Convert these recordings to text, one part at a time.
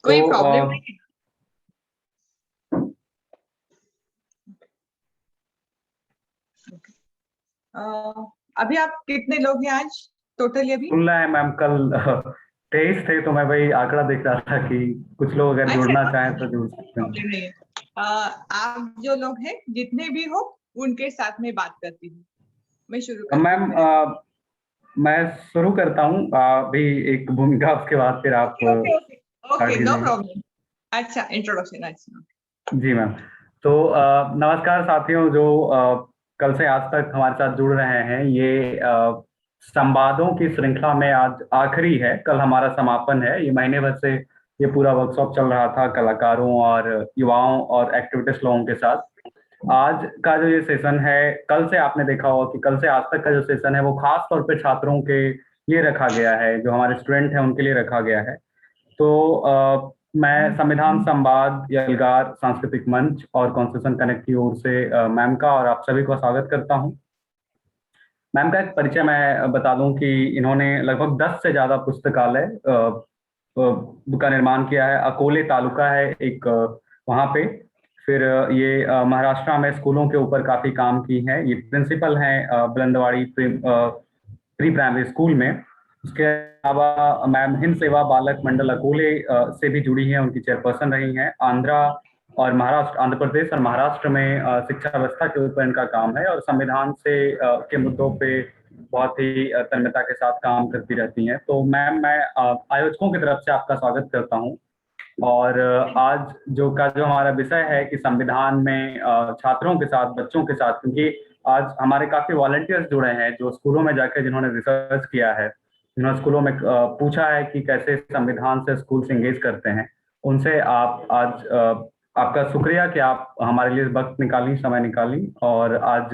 कोई तो प्रॉब्लम नहीं है। अभी आप कितने लोग हैं आज टोटली अभी? सुनना है मैम, कल 23 थे, तो मैं वही आंकड़ा देख रहा था कि कुछ लोग अगर अच्छा, जुड़ना तो चाहें तो जुड़ सकते हैं। प्रॉब्लम नहीं है। आप जो लोग हैं जितने भी हो उनके साथ में बात करती हूँ। मैं शुरू करती हूँ। मैम, मैं शुरू करता हूँ अभी एक भूमिका, उसके बाद फिर आप okay okay okay start okay, no कीजिएगा। प्रॉब्लम। अच्छा, इंट्रोडक्शन। अच्छा, जी मैम। तो नमस्कार साथियों, जो कल से आज तक हमारे साथ जुड़ रहे हैं। ये संवादों की श्रृंखला में आज आखिरी है, कल हमारा समापन है। ये महीने भर से ये पूरा वर्कशॉप चल रहा था कलाकारों और युवाओं और एक्टिविस्ट लोगों के साथ। आज का जो ये सेशन है, कल से आपने देखा होगा कि कल से आज तक का जो सेशन है वो खास तौर पे छात्रों के लिए रखा गया है, जो हमारे स्टूडेंट हैं उनके लिए रखा गया है। तो मैं संविधान संवाद, यलगार सांस्कृतिक मंच और कॉन्स्टिट्यूशन कनेक्ट की ओर से मैम का और आप सभी को स्वागत करता हूं। मैम का एक परिचय मैं बता दूं कि इन्होंने लगभग 10 से ज्यादा पुस्तकालय का निर्माण किया है। अकोले तालुका है एक, वहाँ पे। फिर ये महाराष्ट्र में स्कूलों के ऊपर काफी काम की है। ये प्रिंसिपल हैं बुलंदवाड़ी प्री प्राइमरी स्कूल में। उसके अलावा मैम हिंद सेवा बालक मंडल अकोले से भी जुड़ी हैं, उनकी चेयरपर्सन रही हैं। आंध्र प्रदेश और महाराष्ट्र में शिक्षा व्यवस्था के ऊपर इनका काम है और संविधान से के मुद्दों पे बहुत ही तन्मयता के साथ काम करती रहती हैं। तो मैम, मैं आयोजकों की तरफ से आपका स्वागत करता हूं। और आज जो हमारा विषय है कि संविधान में छात्रों के साथ, बच्चों के साथ, क्योंकि आज हमारे काफी वॉलंटियर्स जुड़े हैं जो स्कूलों में जाकर जिन्होंने रिसर्च किया है, जिन्होंने स्कूलों में पूछा है कि कैसे संविधान से स्कूल से एंगेज करते हैं। उनसे आप आज आपका शुक्रिया कि आप हमारे लिए वक्त निकाली, समय निकाली। और आज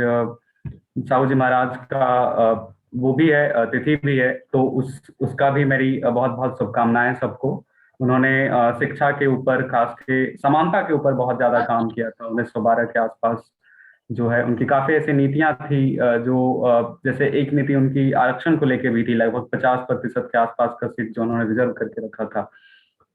साहू जी महाराज का वो भी है, तिथि भी है, तो उसका भी मेरी बहुत बहुत शुभकामनाएं सबको। उन्होंने शिक्षा के ऊपर, खास के समानता के ऊपर बहुत ज्यादा काम किया था। 1912 के आसपास जो है उनकी काफी ऐसी नीतियां थी, जैसे एक नीति उनकी आरक्षण को लेके भी थी, लगभग 50% के आसपास का सीट जो उन्होंने रिजर्व करके रखा था।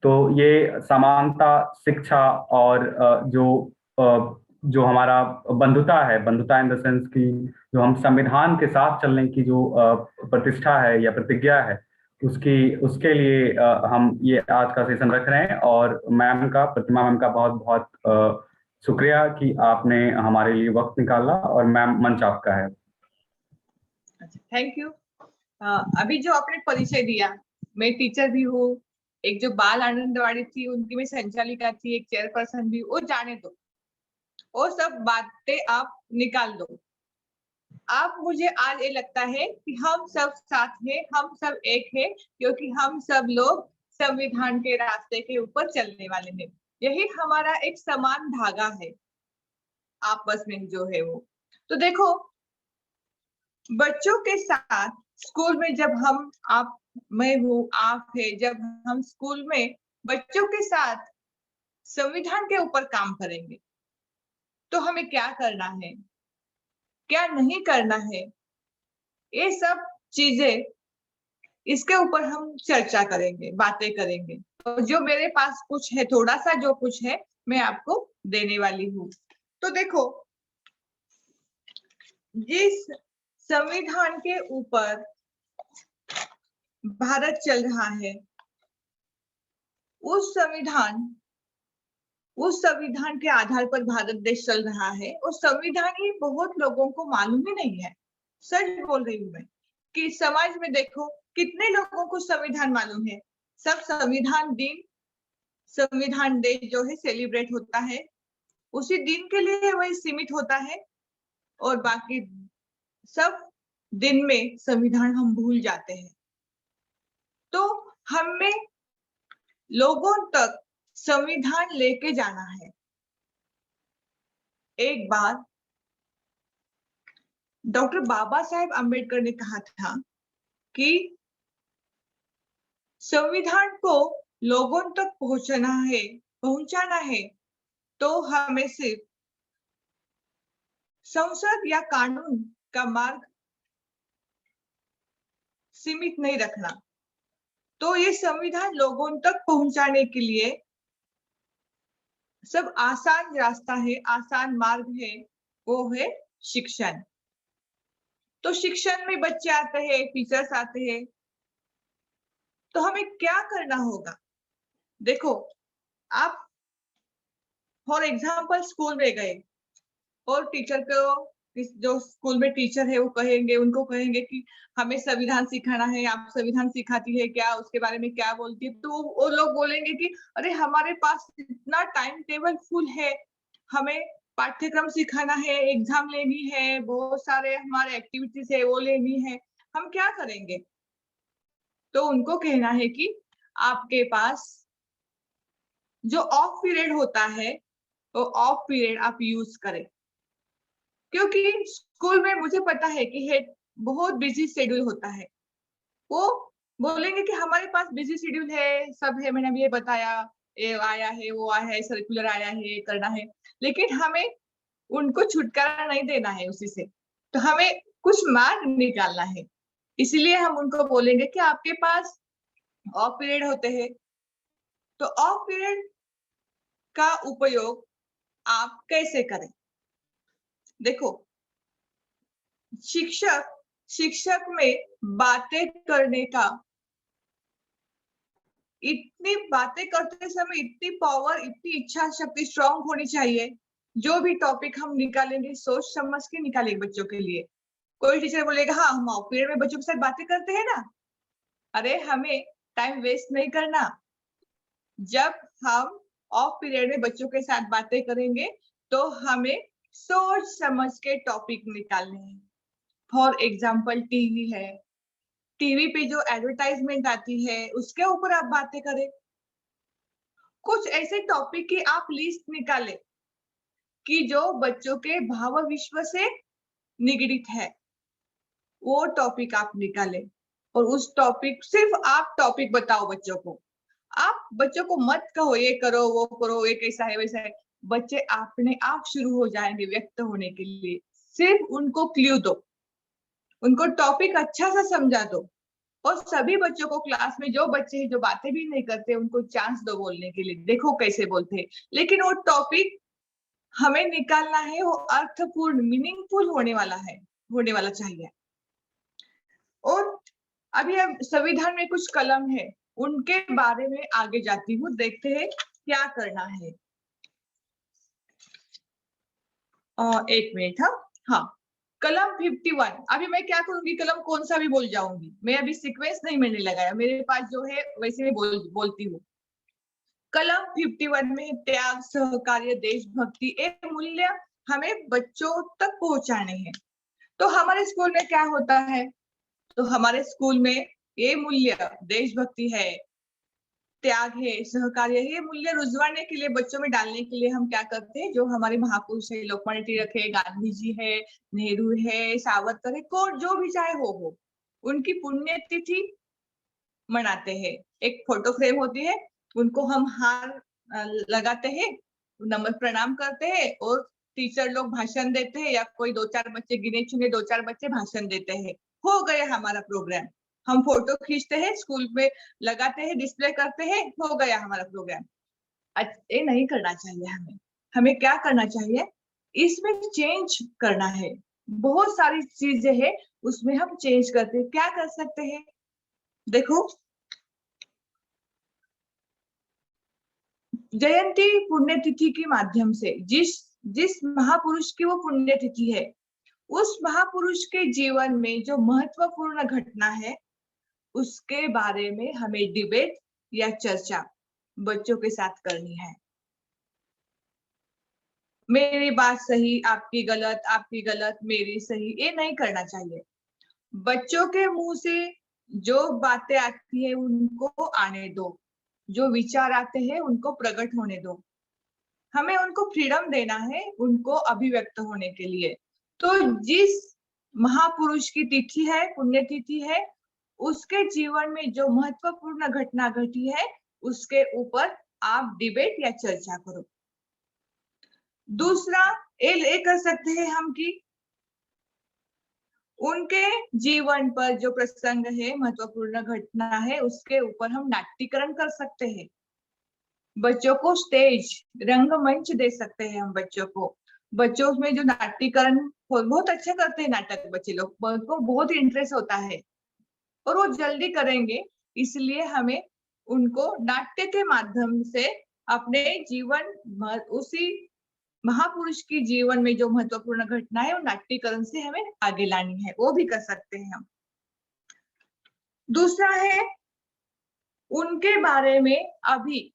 तो ये समानता, शिक्षा और जो हमारा बंधुता है, बंधुता इन द सेंस की जो हम संविधान के साथ चलने की जो प्रतिष्ठा है या प्रतिज्ञा है, उसकी उसके लिए हम ये आज का सेशन रख रहे हैं। और प्रतिमा मैम का बहुत बहुत शुक्रिया कि आपने हमारे लिए वक्त निकाला। और मैम, मंच आपका है। अच्छा, थैंक यू। अभी जो आपने परिचय दिया, मैं टीचर भी हूँ। एक जो बाल आनंदवाड़ी थी उनकी मैं संचालिका थी, एक चेयरपर्सन भी। वो जाने दो, वो सब बातें आप निकाल दो। आप मुझे आज ये लगता है कि हम सब साथ हैं, हम सब एक हैं, क्योंकि हम सब लोग संविधान के रास्ते के ऊपर चलने वाले हैं। यही हमारा एक समान धागा है आपस में जो है वो। तो देखो, बच्चों के साथ स्कूल में जब हम, आप, मैं हूँ, आप है, जब हम स्कूल में बच्चों के साथ संविधान के ऊपर काम करेंगे तो हमें क्या करना है, क्या नहीं करना है, ये सब चीजें, इसके ऊपर हम चर्चा करेंगे, बातें करेंगे। तो जो मेरे पास कुछ है, थोड़ा सा जो कुछ है, मैं आपको देने वाली हूँ। तो देखो, जिस संविधान के ऊपर भारत चल रहा है, उस संविधान के आधार पर भारत देश चल रहा है। उस संविधान ही बहुत लोगों को मालूम ही नहीं है। सच बोल रही हूँ मैं कि समाज में देखो कितने लोगों को संविधान मालूम है। सब संविधान दिन, संविधान डे जो है सेलिब्रेट होता है, उसी दिन के लिए वही सीमित होता है। और बाकी सब दिन में संविधान हम भूल जाते हैं। तो हमें लोगों तक संविधान लेके जाना है। एक बार डॉक्टर बाबा साहेब अम्बेडकर ने कहा था कि संविधान को लोगों तक पहुंचाना है तो हमें सिर्फ संसद या कानून का मार्ग सीमित नहीं रखना। तो ये संविधान लोगों तक पहुंचाने के लिए सब आसान रास्ता है, आसान मार्ग है, वो है शिक्षण। तो शिक्षण में बच्चे आते हैं, टीचर्स आते हैं, तो हमें क्या करना होगा? देखो, आप फॉर एग्जाम्पल स्कूल में गए और टीचर को, जो स्कूल में टीचर है वो कहेंगे, उनको कहेंगे कि हमें संविधान सिखाना है, आप संविधान सिखाती है क्या, उसके बारे में क्या बोलती है? तो वो लोग बोलेंगे कि अरे हमारे पास इतना टाइम टेबल फुल है, हमें पाठ्यक्रम सिखाना है, एग्जाम लेनी है, बहुत सारे हमारे एक्टिविटीज है वो लेनी है, हम क्या करेंगे? तो उनको कहना है कि आपके पास जो ऑफ पीरियड होता है, वो ऑफ पीरियड आप यूज करें। क्योंकि स्कूल में मुझे पता है कि हेड बहुत बिजी शेड्यूल होता है। वो बोलेंगे कि हमारे पास बिजी शेड्यूल है, सब है, मैंने अभी ये बताया, ये आया है, वो आया है, सर्कुलर आया है, ये करना है। लेकिन हमें उनको छुटकारा नहीं देना है उसी से। तो हमें कुछ मार्ग निकालना है। इसलिए हम उनको बोलेंगे कि आपके पास ऑफ पीरियड होते हैं, तो ऑफ पीरियड का उपयोग आप कैसे करें? देखो, शिक्षक शिक्षक में बातें करने का, इतनी बातें करते समय इतनी पावर, इतनी इच्छा शक्ति स्ट्रांग होनी चाहिए। जो भी टॉपिक हम निकालेंगे सोच समझ के निकालेंगे बच्चों के लिए। कोई टीचर बोलेगा हाँ हम ऑफ पीरियड में बच्चों के साथ बातें करते हैं ना, अरे हमें टाइम वेस्ट नहीं करना। जब हम ऑफ पीरियड में बच्चों के साथ बातें करेंगे तो हमें सोच समझ के टॉपिक निकालने हैं। फॉर एग्जाम्पल टीवी है, टीवी पे जो एडवर्टाइजमेंट आती है उसके ऊपर आप बातें करें। कुछ ऐसे टॉपिक की आप लिस्ट निकालें कि जो बच्चों के भाव विश्व से निगडित है, वो टॉपिक आप निकालें। और उस टॉपिक, सिर्फ आप टॉपिक बताओ बच्चों को। आप बच्चों को मत कहो ये करो वो करो, ये कैसा है वैसा है। बच्चे अपने आप शुरू हो जाएंगे व्यक्त होने के लिए। सिर्फ उनको क्ल्यू दो, उनको टॉपिक अच्छा सा समझा दो। और सभी बच्चों को, क्लास में जो बच्चे हैं जो बातें भी नहीं करते, उनको चांस दो बोलने के लिए, देखो कैसे बोलते हैं। लेकिन वो टॉपिक हमें निकालना है, वो अर्थपूर्ण मीनिंगफुल होने वाला है, होने वाला चाहिए। और अभी अब संविधान में कुछ कलम है, उनके बारे में आगे जाती हूँ, देखते हैं क्या करना है। एक मिनट। हाँ, कलम 51। अभी मैं क्या करूंगी, कलम कौन सा भी बोल जाऊंगी, मैं अभी सीक्वेंस नहीं मैंने लगाया, मेरे पास जो है वैसे मैं बोलती हूँ। कलम 51 में त्याग, सहकार्य, देशभक्ति, एक मूल्य हमें बच्चों तक पहुंचाने हैं। तो हमारे स्कूल में क्या होता है? तो हमारे स्कूल में ये मूल्य देशभक्ति है, त्याग है, सहकार्य है, ये मूल्य रुझवाने के लिए, बच्चों में डालने के लिए हम क्या करते हैं, जो हमारे महापुरुष है, लोकमान्य तिलक है, गांधी जी है, नेहरू है, सावरकर है, कौन जो भी चाहे हो, उनकी पुण्यतिथि मनाते हैं। एक फोटो फ्रेम होती है, उनको हम हार लगाते हैं, नमन प्रणाम करते हैं, और टीचर लोग भाषण देते हैं, या कोई दो चार बच्चे, गिने चुने दो चार बच्चे भाषण देते हैं। हो गया हमारा प्रोग्राम। हम फोटो खींचते हैं, स्कूल में लगाते हैं, डिस्प्ले करते हैं, हो गया हमारा प्रोग्राम। ये नहीं करना चाहिए हमें। हमें क्या करना चाहिए, इसमें चेंज करना है। बहुत सारी चीजें हैं, उसमें हम चेंज करते हैं। क्या कर सकते हैं? देखो, जयंती पुण्यतिथि के माध्यम से जिस जिस महापुरुष की वो पुण्यतिथि है, उस महापुरुष के जीवन में जो महत्वपूर्ण घटना है, उसके बारे में हमें डिबेट या चर्चा बच्चों के साथ करनी है। मेरी बात सही, आपकी गलत, मेरी सही, ये नहीं करना चाहिए। बच्चों के मुंह से जो बातें आती है उनको आने दो, जो विचार आते हैं उनको प्रकट होने दो। हमें उनको फ्रीडम देना है, उनको अभिव्यक्त होने के लिए। तो जिस महापुरुष की तिथि है, पुण्यतिथि है, उसके जीवन में जो महत्वपूर्ण घटना घटी है, उसके ऊपर आप डिबेट या चर्चा करो। दूसरा, ये कर सकते हैं हम कि उनके जीवन पर जो प्रसंग है, महत्वपूर्ण घटना है, उसके ऊपर हम नाट्यकरण कर सकते हैं। बच्चों को स्टेज, रंगमंच दे सकते हैं हम बच्चों को। बच्चों में जो नाट्यकरण बहुत अच्छा करते हैं, नाटक बच्चे लोग को बहुत इंटरेस्ट होता है और वो जल्दी करेंगे। इसलिए हमें उनको नाट्य के माध्यम से अपने जीवन, उसी महापुरुष की जीवन में जो महत्वपूर्ण घटना है वो नाट्यकरण से हमें आगे लानी है, वो भी कर सकते हैं हम। दूसरा है उनके बारे में अभी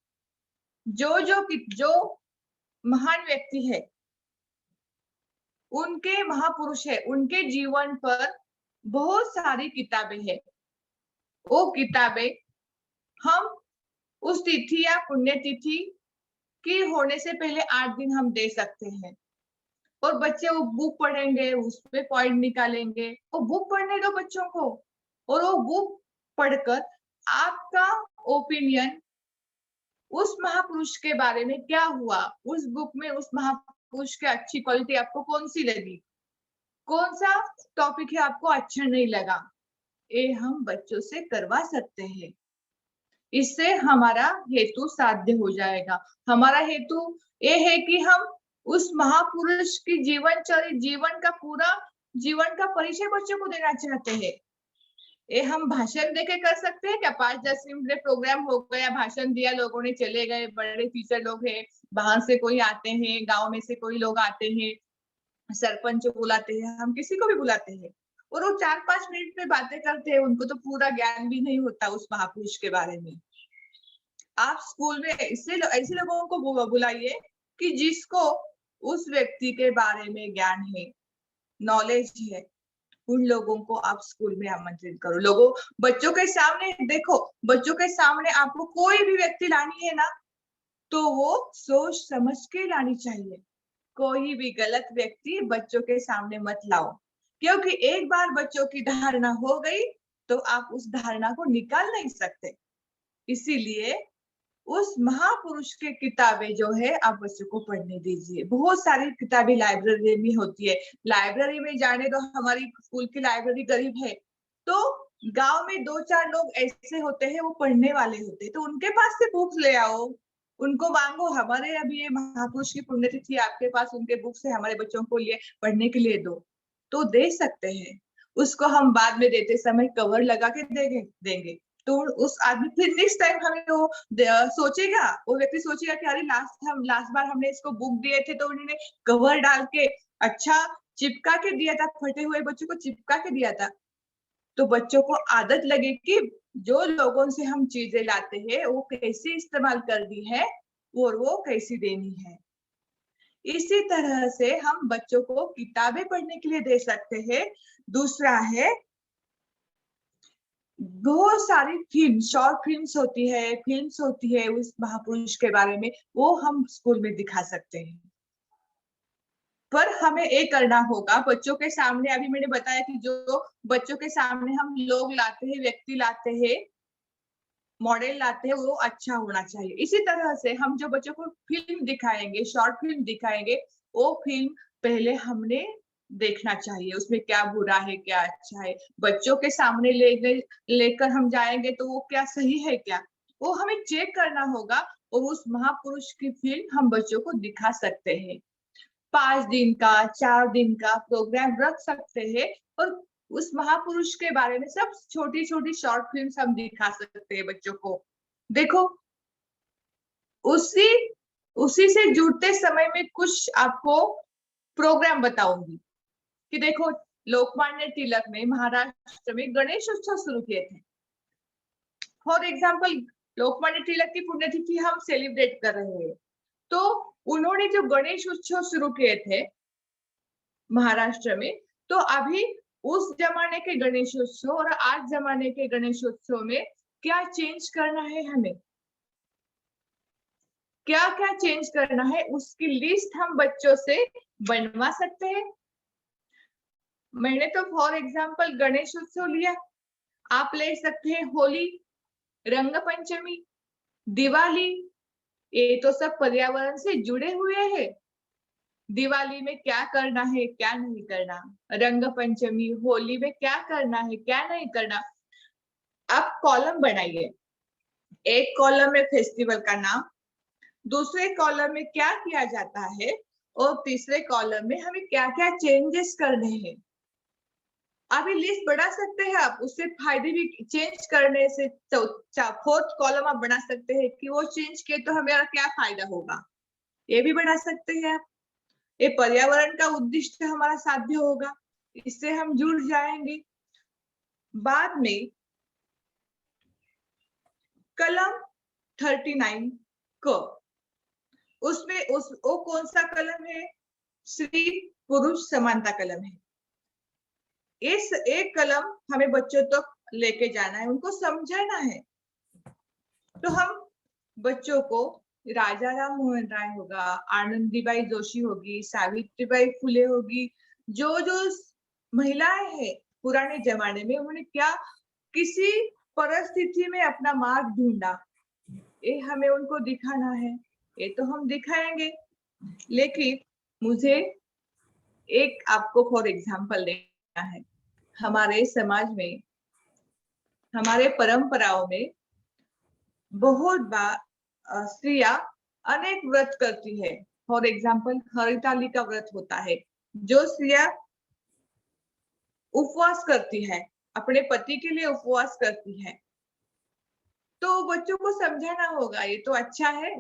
जो महान व्यक्ति है, उनके महापुरुष है, उनके जीवन पर बहुत सारी किताबें हैं। वो किताबें हम उस तिथि या पुण्यतिथि की होने से पहले 8 दिन हम दे सकते हैं और बच्चे वो बुक पढ़ेंगे, उसमें पॉइंट निकालेंगे। वो बुक पढ़ने दो बच्चों को और वो बुक पढ़कर आपका ओपिनियन उस महापुरुष के बारे में क्या हुआ, उस बुक में उस महापुरुष की अच्छी क्वालिटी आपको कौन सी लगी, कौन सा टॉपिक है आपको अच्छा नहीं लगा, ये हम बच्चों से करवा सकते हैं। इससे हमारा हेतु साध्य हो जाएगा। हमारा हेतु ये है कि हम उस महापुरुष की जीवन का परिचय बच्चों को देना चाहते हैं। ये हम भाषण देके कर सकते हैं क्या? 5-10 मिनट प्रोग्राम हो गया, भाषण दिया, लोगों ने चले गए, बड़े टीचर लोग हैं, बाहर से कोई आते हैं, गांव में से कोई लोग आते हैं, सरपंच बुलाते हैं, हम किसी को भी बुलाते हैं और वो 4-5 मिनट में बातें करते हैं। उनको तो पूरा ज्ञान भी नहीं होता उस महापुरुष के बारे में। आप स्कूल में ऐसे लोगों को बुलाइए कि जिसको उस व्यक्ति के बारे में ज्ञान है, नॉलेज है, उन लोगों को आप स्कूल में आमंत्रित करो। बच्चों के सामने देखो, बच्चों के सामने आपको कोई भी व्यक्ति लानी है ना, तो वो सोच समझ के लानी चाहिए। कोई भी गलत व्यक्ति बच्चों के सामने मत लाओ, क्योंकि एक बार बच्चों की धारणा हो गई तो आप उस धारणा को निकाल नहीं सकते। इसीलिए उस महापुरुष की किताबें जो है आप बच्चों को पढ़ने दीजिए। बहुत सारी किताबें लाइब्रेरी में होती है, लाइब्रेरी में जाने दो। हमारी स्कूल की लाइब्रेरी गरीब है, तो गांव में 2-4 लोग ऐसे होते हैं, वो पढ़ने वाले होते हैं, तो उनके पास से बुक्स ले आओ, उनको मांगो, हमारे अभी ये महापुरुष की पुण्यतिथि, आपके पास उनके बुक्स है, हमारे बच्चों को लिए पढ़ने के लिए दो, तो दे सकते हैं। उसको हम बाद में देते समय कवर लगा के देंगे तो उस आदमी फिर नेक्स्ट टाइम हमें वो सोचेगा, वो व्यक्ति सोचेगा कि अरे लास्ट बार हमने इसको बुक दिए थे तो उन्होंने कवर डाल के अच्छा चिपका के दिया था, फटे हुए बच्चों को चिपका के दिया था। तो बच्चों को आदत लगे कि जो लोगों से हम चीजें लाते हैं वो कैसे इस्तेमाल करनी है और वो कैसी देनी है। इसी तरह से हम बच्चों को किताबें पढ़ने के लिए दे सकते हैं। दूसरा है बहुत सारी शॉर्ट फिल्म्स होती है उस महापुरुष के बारे में, वो हम स्कूल में दिखा सकते हैं। पर हमें एक करना होगा बच्चों के सामने। अभी मैंने बताया कि जो बच्चों के सामने हम लोग लाते हैं, व्यक्ति लाते हैं, मॉडल लाते हैं, वो अच्छा होना चाहिए। इसी तरह से हम जो बच्चों को फिल्म दिखाएंगे, शॉर्ट फिल्म दिखाएंगे, वो फिल्म पहले हमने देखना चाहिए, उसमें क्या बुरा है क्या अच्छा है। बच्चों के सामने लेकर हम जाएंगे तो वो क्या सही है क्या, वो हमें चेक करना होगा और उस महापुरुष की फिल्म हम बच्चों को दिखा सकते हैं। 5 दिन का 4 दिन का प्रोग्राम रख सकते हैं और उस महापुरुष के बारे में सब छोटी छोटी शॉर्ट फिल्म्स हम दिखा सकते हैं बच्चों को। देखो, उसी से जुड़ते समय में कुछ आपको प्रोग्राम बताऊंगी कि देखो, लोकमान्य तिलक ने महाराष्ट्र में गणेश उत्सव शुरू किए थे। फॉर एग्जाम्पल, लोकमान्य तिलक की पुण्यतिथि हम सेलिब्रेट कर रहे हैं, तो उन्होंने जो गणेश उत्सव शुरू किए थे महाराष्ट्र में, तो अभी उस जमाने के गणेशोत्सव और आज जमाने के गणेशोत्सव में क्या चेंज करना है, हमें क्या क्या चेंज करना है, उसकी लिस्ट हम बच्चों से बनवा सकते हैं। मैंने तो फॉर एग्जाम्पल गणेश उत्सव लिया, आप ले सकते हैं होली, रंग पंचमी, दिवाली, ये तो सब पर्यावरण से जुड़े हुए हैं। दिवाली में क्या करना है क्या नहीं करना, रंग पंचमी होली में क्या करना है क्या नहीं करना। आप कॉलम बनाइए, एक कॉलम में फेस्टिवल का नाम, दूसरे कॉलम में क्या किया जाता है और तीसरे कॉलम में हमें क्या क्या चेंजेस करने हैं। अभी लिस्ट बढ़ा सकते हैं आप, उससे फायदे भी चेंज करने से फोर्थ कॉलम आप बना सकते हैं कि वो चेंज किए तो हमें क्या फायदा होगा, ये भी बढ़ा सकते हैं आप। ये पर्यावरण का उद्देश्य हमारा साध्य होगा, इससे हम जुड़ जाएंगे। बाद में कलम 39 को उसमें वो कौन सा कलम है? स्त्री पुरुष समानता कलम है। इस एक कलम हमें बच्चों तक लेके जाना है, उनको समझाना है। तो हम बच्चों को राजा राम मोहन राय होगा, आनंदीबाई जोशी होगी, सावित्रीबाई फुले होगी, जो जो महिलाएं हैं पुराने जमाने में, उन्होंने क्या किसी परिस्थिति में अपना मार्ग ढूंढा, ये हमें उनको दिखाना है। ये तो हम दिखाएंगे, लेकिन मुझे एक आपको फॉर एग्जाम्पल देना है। हमारे समाज में, हमारे परंपराओं में बहुत बार स्त्रियां अनेक व्रत करती है। फॉर एग्जाम्पल हरिताली का व्रत होता है, जो स्त्रियां उपवास करती है, अपने पति के लिए उपवास करती है। तो बच्चों को समझाना होगा, ये तो अच्छा है,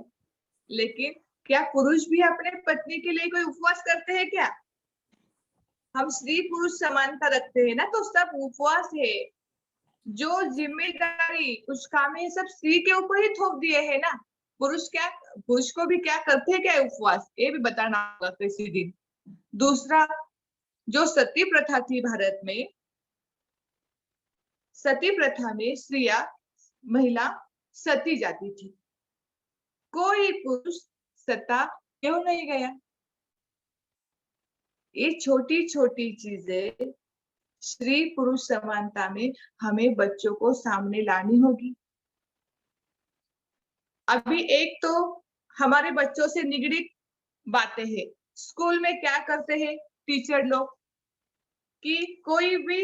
लेकिन क्या पुरुष भी अपने पत्नी के लिए कोई उपवास करते हैं क्या? हम स्त्री पुरुष समानता रखते हैं ना, तो सब उपवास है। जो जिम्मेदारी कुछ काम है सब स्त्री के ऊपर ही थोप दिए है ना। पुरुष को भी क्या करते हैं क्या उपवास, ये भी बताना होगा किसी दिन। दूसरा, जो सती प्रथा थी भारत में, सती प्रथा में स्त्रियां, महिला सती जाती थी, कोई पुरुष सता क्यों नहीं गया? ये छोटी छोटी चीजें स्त्री पुरुष समानता में हमें बच्चों को सामने लानी होगी। अभी एक तो हमारे बच्चों से निगड़ी बातें हैं। स्कूल में क्या करते हैं टीचर लोग कि कोई भी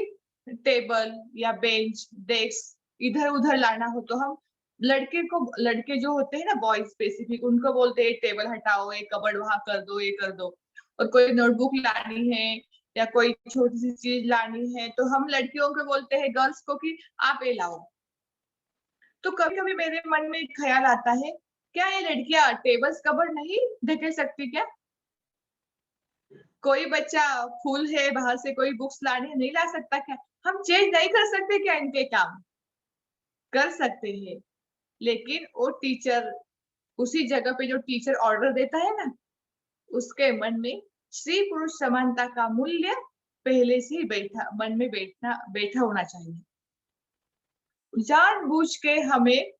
टेबल या बेंच डेस्क इधर उधर लाना हो तो हम लड़के जो होते हैं ना, बॉयज स्पेसिफिक, उनको बोलते हैं टेबल हटाओ, ये कबर्ड वहां कर दो, ये कर दो। और कोई नोटबुक लानी है या कोई छोटी सी चीज लानी है तो हम लड़कियों को बोलते हैं, गर्ल्स को, कि आप ये लाओ। तो कभी कभी मेरे मन में एक ख्याल आता है, क्या ये लड़कियां टेबल्स कबर्ड नहीं धकेल सकती क्या? कोई बच्चा फूल है बाहर से, कोई बुक्स लाने नहीं ला सकता क्या? हम चेंज नहीं कर सकते क्या इनके काम? कर सकते हैं, लेकिन वो टीचर, उसी जगह पे जो टीचर ऑर्डर देता है ना, उसके मन में स्त्री पुरुष समानता का मूल्य पहले से ही मन में बैठा होना चाहिए। जानबूझ के हमें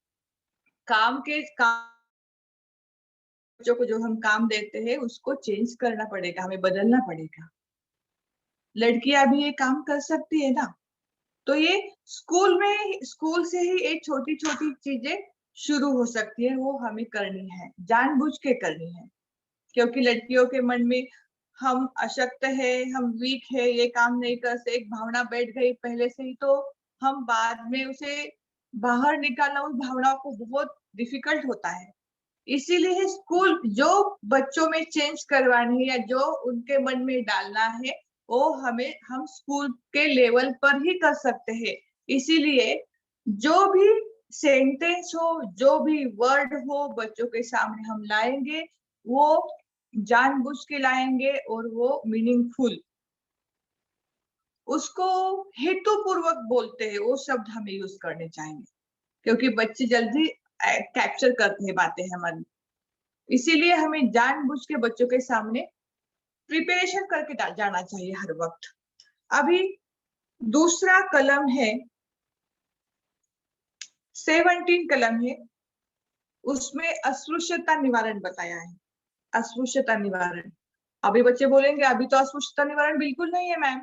बच्चों को जो हम काम देते हैं उसको चेंज करना पड़ेगा, हमें बदलना पड़ेगा। लड़कियां भी ये काम कर सकती है ना। तो ये स्कूल से ही एक छोटी छोटी चीजें शुरू हो सकती है, वो हमें करनी है, जानबूझ के करनी है। क्योंकि लड़कियों के मन में हम अशक्त है, हम वीक है, ये काम नहीं कर सकते, एक भावना बैठ गई पहले से ही, तो हम बाद में उसे बाहर निकालना, उस भावनाओं को बहुत डिफिकल्ट होता है। इसीलिए स्कूल जो बच्चों में चेंज करवानी है या जो उनके मन में डालना है, वो हम स्कूल के लेवल पर ही कर सकते हैं। इसीलिए जो भी सेंटेंस हो, जो भी वर्ड हो, बच्चों के सामने हम लाएंगे, वो जानबूझ के लाएंगे और वो मीनिंगफुल, उसको हेतुपूर्वक बोलते हैं, वो शब्द हमें यूज करने चाहिए, क्योंकि बच्चे जल्दी कैप्चर करते हैं बातें हमारी। इसीलिए हमें जानबूझ के बच्चों के सामने प्रिपरेशन करके जाना चाहिए हर वक्त। अभी दूसरा कलम है 17 कलम है, उसमें अस्पृश्यता निवारण बताया है। अस्पृश्यता निवारण, अभी बच्चे बोलेंगे अभी तो अस्पृश्यता निवारण बिल्कुल नहीं है मैम,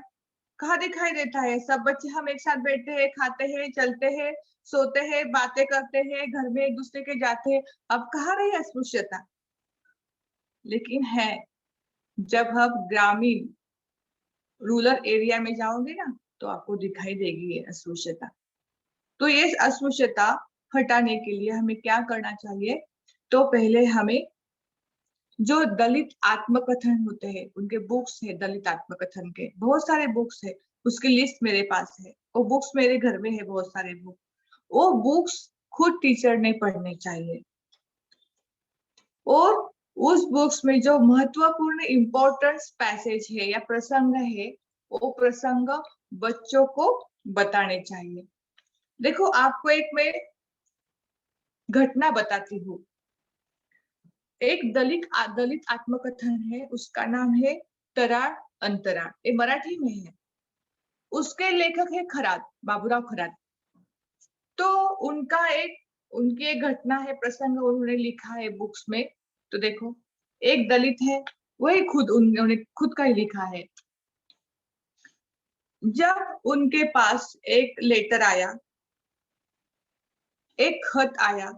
कहाँ दिखाई देता है? सब बच्चे हम एक साथ बैठते हैं, खाते हैं, चलते हैं, सोते हैं, बातें करते हैं, घर में एक दूसरे के जाते हैं, अब कहाँ रही अस्पृश्यता? लेकिन है, जब हम ग्रामीण रूरल एरिया में जाओगे ना तो आपको दिखाई देगी ये अस्पृश्यता। तो ये अस्पृश्यता हटाने के लिए हमें क्या करना चाहिए? तो पहले हमें जो दलित आत्मकथन होते हैं, उनके बुक्स है दलित आत्मकथन के, बहुत सारे बुक्स है, उसकी लिस्ट मेरे पास है। वो बुक्स मेरे घर में है, बहुत सारे बुक। वो बुक्स खुद टीचर ने पढ़ने चाहिए, और उस बुक्स में जो महत्वपूर्ण इम्पोर्टेंट पैसेज है या प्रसंग है, वो प्रसंग बच्चों को बताने चाहिए। देखो, आपको एक मैं घटना बताती हूँ। एक दलित आत्मकथन है, उसका नाम है तरार अंतराळ, ये मराठी में है। उसके लेखक है खरात, बाबूराव खरात। तो उनकी एक घटना है, प्रसंग उन्होंने लिखा है बुक्स में। तो देखो, एक दलित है, वही खुद उन्होंने खुद का ही लिखा है। जब उनके पास एक लेटर आया, एक खत आया,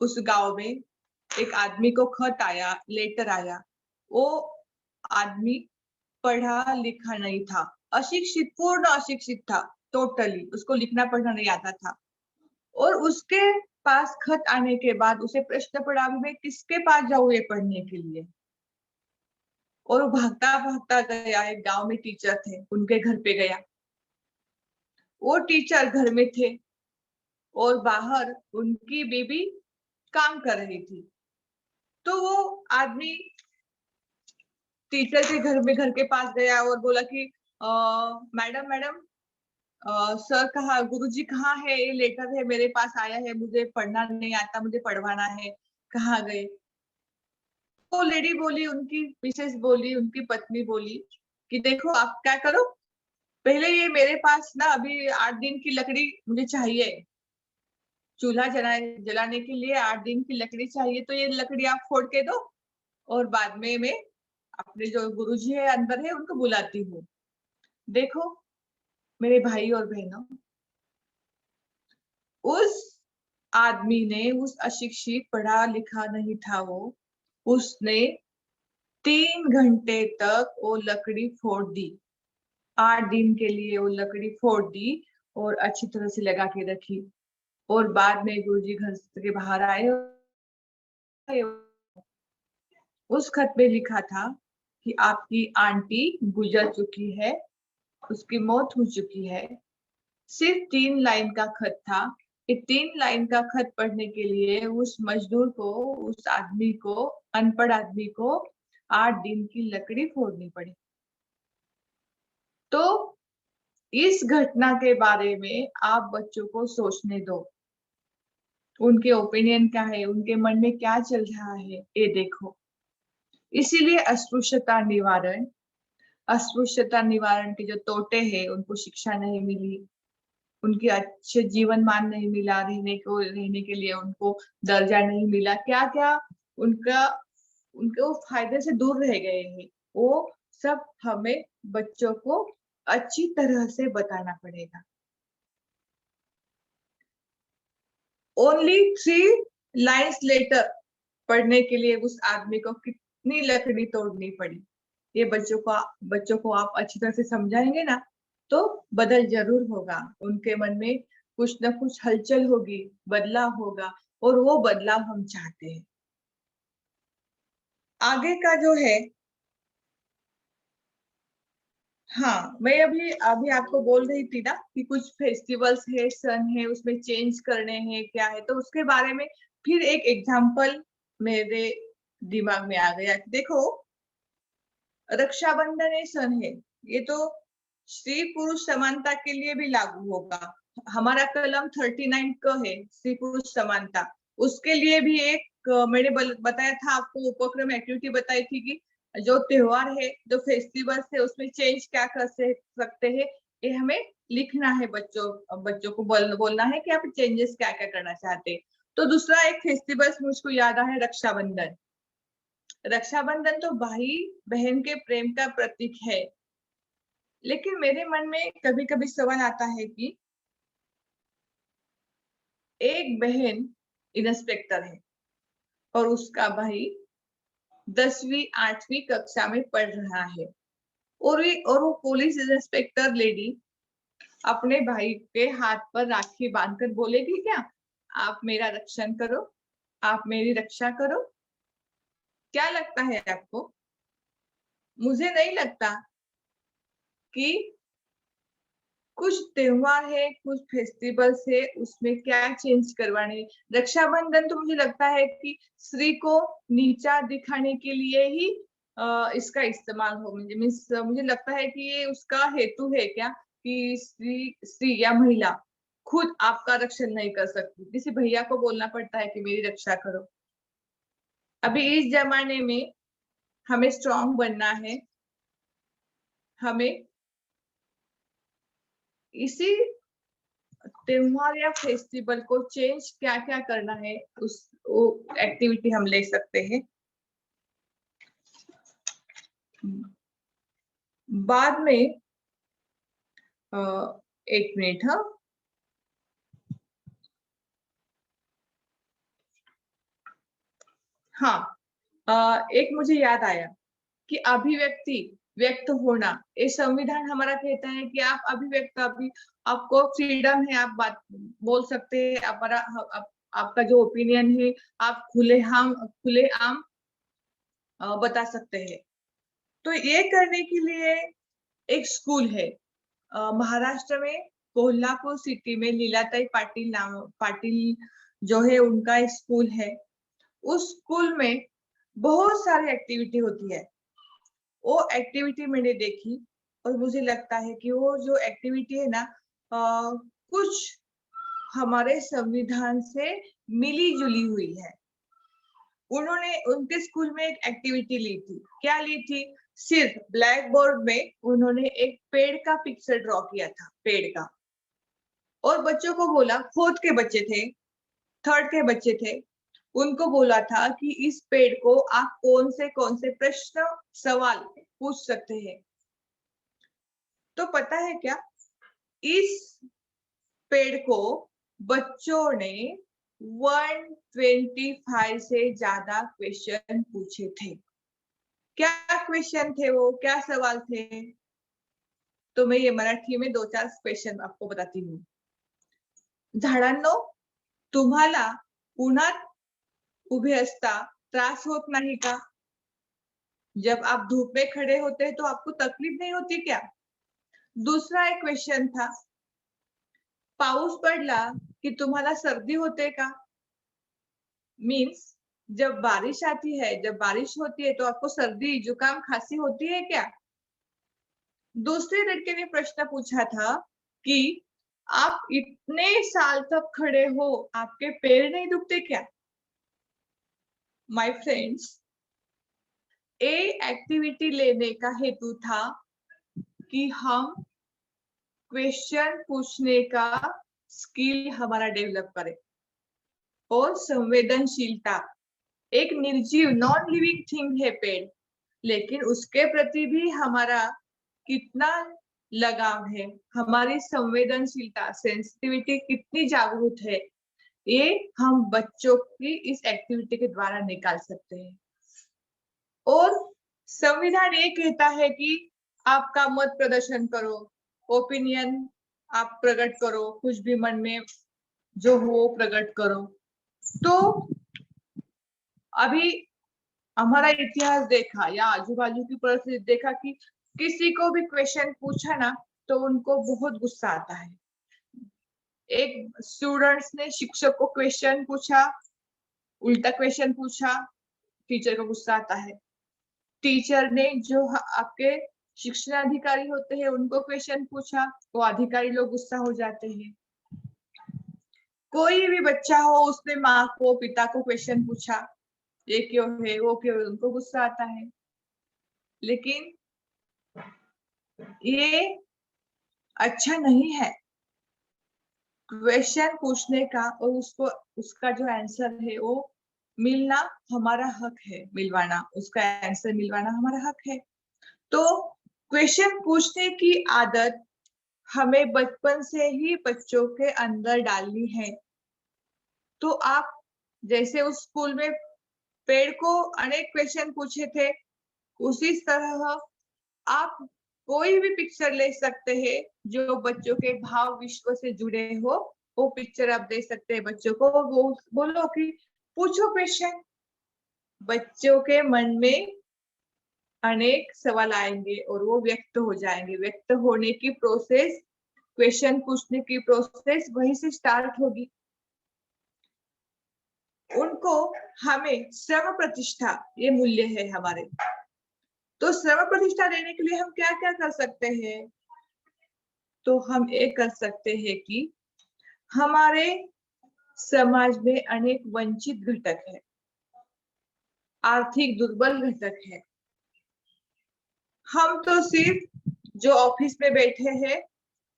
उस गांव में एक आदमी को खत आया, लेटर आया। वो आदमी पढ़ा लिखा नहीं था, अशिक्षित, पूर्ण अशिक्षित था, टोटली उसको लिखना पढ़ना नहीं आता था। और उसके पास खत आने के बाद उसे प्रश्न पड़ा, मैं किसके पास जाऊं ये पढ़ने के लिए। और वो भागता भागता गया, एक गांव में टीचर थे, उनके घर पे गया। वो टीचर घर में थे और बाहर उनकी बीबी काम कर रही थी। तो वो आदमी टीचर के घर के पास गया और बोला कि मैडम मैडम, सर कहाँ, गुरुजी कहाँ है, ये लेटर है मेरे पास आया है, मुझे पढ़ना नहीं आता, मुझे पढ़वाना है, कहाँ गए। वो लेडी बोली, उनकी मिसेस बोली, उनकी पत्नी बोली कि देखो, आप क्या करो, पहले ये मेरे पास ना अभी 8 दिन की लकड़ी मुझे चाहिए, चूल्हा जलाने के लिए 8 दिन की लकड़ी चाहिए। तो ये लकड़ी आप फोड़ के दो, और बाद में मैं अपने जो गुरुजी है अंदर है, उनको बुलाती हूँ। देखो मेरे भाई और बहनों, उस आदमी ने, उस अशिक्षित, पढ़ा लिखा नहीं था वो, उसने 3 घंटे तक वो लकड़ी फोड़ दी। 8 दिन के लिए वो लकड़ी फोड़ दी और अच्छी तरह से लगा के रखी। और बाद में गुरुजी घर के बाहर आए, उस खत में लिखा था कि आपकी आंटी गुजर चुकी है, उसकी मौत हो चुकी है। सिर्फ 3 लाइन का खत था। ये 3 लाइन का खत पढ़ने के लिए उस मजदूर को, उस आदमी को, अनपढ़ आदमी को 8 दिन की लकड़ी फोड़नी पड़ी। तो इस घटना के बारे में आप बच्चों को सोचने दो, उनके ओपिनियन क्या है, उनके मन में क्या चल रहा है, ये देखो। इसीलिए अस्पृश्यता निवारण के जो तोटे हैं, उनको शिक्षा नहीं मिली, उनके अच्छे जीवन मान नहीं मिला, रहने के लिए उनको दर्जा नहीं मिला, क्या क्या उनका उनके वो फायदे से दूर रह गए हैं। वो सब हमें बच्चों को अच्छी तरह से बताना पड़ेगा। ओनली 3 लाइन्स लेटर पढ़ने के लिए उस आदमी को कितनी लकड़ी तोड़नी पड़ी। ये बच्चों को आप अच्छी तरह से समझाएंगे ना, तो बदल जरूर होगा, उनके मन में कुछ ना कुछ हलचल होगी, बदलाव होगा, और वो बदलाव हम चाहते हैं। आगे का जो है, हाँ, मैं अभी अभी आपको बोल रही थी ना कि कुछ फेस्टिवल्स है, सन है, उसमें चेंज करने हैं, क्या है, तो उसके बारे में फिर एक एग्जांपल मेरे दिमाग में आ गया। देखो, रक्षाबंधन एक सन है, ये तो स्त्री पुरुष समानता के लिए भी लागू होगा। हमारा कलम 39 का है, स्त्री पुरुष समानता। उसके लिए भी एक मैंने बताया था आपको, उपक्रम एक्टिविटी बताई थी कि जो त्योहार है, जो फेस्टिवल्स है, उसमें चेंज क्या कर सकते हैं, ये हमें लिखना है। बच्चों को बोलना है कि आप चेंजेस क्या क्या करना चाहते हैं। तो दूसरा एक फेस्टिवल्स मुझको याद है, रक्षाबंधन। रक्षाबंधन तो भाई बहन के प्रेम का प्रतीक है। लेकिन मेरे मन में कभी कभी सवाल आता है कि एक बहन इंस्पेक्टर है और उसका भाई 10वीं 8वीं कक्षा में पढ़ रहा है, और वो पुलिस इंस्पेक्टर लेडी अपने भाई के हाथ पर राखी बांधकर बोलेगी क्या, आप मेरा रक्षण करो, आप मेरी रक्षा करो। क्या लगता है आपको? मुझे नहीं लगता कि कुछ त्योहार है, कुछ फेस्टिवल्स है, उसमें क्या चेंज करवाने। रक्षाबंधन तो मुझे लगता है कि स्त्री को नीचा दिखाने के लिए ही इसका इस्तेमाल हो, मीन्स मुझे लगता है कि ये उसका हेतु है क्या, कि स्त्री या महिला खुद आपका रक्षण नहीं कर सकती, किसी भैया को बोलना पड़ता है कि मेरी रक्षा करो। अभी इस जमाने में हमें स्ट्रांग बनना है, हमें इसी त्योहार या फेस्टिवल को चेंज क्या क्या करना है, उस एक्टिविटी हम ले सकते हैं। बाद में एक मिनट, हाँ, एक मुझे याद आया कि अभिव्यक्ति व्यक्त होना, ये संविधान हमारा कहता है कि आप अभिव्यक्त, आपको फ्रीडम है, आप बात बोल सकते हैं, आपका जो ओपिनियन है आप खुलेआम बता सकते हैं। तो ये करने के लिए एक स्कूल है महाराष्ट्र में, कोल्हापुर सिटी में, लीलाताई पाटिल जो है उनका एक स्कूल है। उस स्कूल में बहुत सारी एक्टिविटी होती है। वो एक्टिविटी मैंने देखी और मुझे लगता है कि वो जो एक्टिविटी है ना, कुछ हमारे संविधान से मिली जुली हुई है। उन्होंने उनके स्कूल में एक एक्टिविटी ली थी। क्या ली थी? सिर्फ ब्लैक बोर्ड में उन्होंने एक पेड़ का पिक्चर ड्रॉ किया था, पेड़ का, और बच्चों को बोला, फोर्थ के बच्चे थे, थर्ड के बच्चे थे, उनको बोला था कि इस पेड़ को आप कौन से प्रश्न सवाल पूछ सकते हैं। तो पता है क्या, इस पेड़ को बच्चों ने 125 से ज्यादा क्वेश्चन पूछे थे। क्या क्वेश्चन थे वो, क्या सवाल थे? तो मैं ये मराठी में 2-4 क्वेश्चन आपको बताती हूँ। झाडांनो, तुम्हाला उन्हात उभे असता त्रास होत नाही का? जब आप धूप में खड़े होते हैं तो आपको तकलीफ नहीं होती क्या? दूसरा एक क्वेश्चन था, पाऊस पडला कि तुम्हाला सर्दी होते का? मीन्स जब बारिश आती है, जब बारिश होती है तो आपको सर्दी, जुकाम, खांसी होती है क्या? दूसरे लड़के ने प्रश्न पूछा था कि आप इतने साल तक खड़े हो, आपके पैर नहीं दुखते क्या? माय फ्रेंड्स, ये एक्टिविटी लेने का हेतु था कि हम क्वेश्चन पूछने का स्किल हमारा डेवलप करें, और संवेदनशीलता। एक निर्जीव नॉन लिविंग थिंग है पेड़, लेकिन उसके प्रति भी हमारा कितना लगाव है, हमारी संवेदनशीलता, सेंसिटिविटी कितनी जागरूक है, ये हम बच्चों की इस एक्टिविटी के द्वारा निकाल सकते हैं। और संविधान ये कहता है कि आपका मत प्रदर्शन करो, ओपिनियन आप प्रकट करो, कुछ भी मन में जो हो प्रकट करो। तो अभी हमारा इतिहास देखा या आजू बाजू की परिस्थिति देखा कि किसी को भी क्वेश्चन पूछा ना तो उनको बहुत गुस्सा आता है। एक स्टूडेंट्स ने शिक्षक को क्वेश्चन पूछा, उल्टा क्वेश्चन पूछा, टीचर को गुस्सा आता है। टीचर ने जो आपके शिक्षण अधिकारी होते हैं उनको क्वेश्चन पूछा, वो अधिकारी लोग गुस्सा हो जाते हैं। कोई भी बच्चा हो, उसने माँ को, पिता को क्वेश्चन पूछा, ये क्यों है, वो क्यों है, उनको गुस्सा आता है। लेकिन ये अच्छा नहीं है। क्वेश्चन पूछने का और उसका जो आंसर है वो मिलना हमारा हक है, मिलवाना, उसका आंसर मिलवाना हमारा हक है। तो क्वेश्चन पूछने की आदत हमें बचपन से ही बच्चों के अंदर डालनी है। तो आप जैसे उस स्कूल में पेड़ को अनेक क्वेश्चन पूछे थे, उसी तरह आप कोई भी पिक्चर ले सकते हैं जो बच्चों के भाव विश्व से जुड़े हो, वो पिक्चर आप दे सकते हैं बच्चों को। वो बोलो कि पूछो क्वेश्चन, बच्चों के मन में अनेक सवाल आएंगे और वो व्यक्त हो जाएंगे। व्यक्त होने की प्रोसेस, क्वेश्चन पूछने की प्रोसेस वहीं से स्टार्ट होगी। उनको हमें श्रम प्रतिष्ठा, ये मूल्य है हमारे, तो श्रम प्रतिष्ठा देने के लिए हम क्या क्या कर सकते हैं? तो हम ये कर सकते हैं कि हमारे समाज में अनेक वंचित घटक है, आर्थिक दुर्बल घटक है। हम तो सिर्फ जो ऑफिस में बैठे हैं,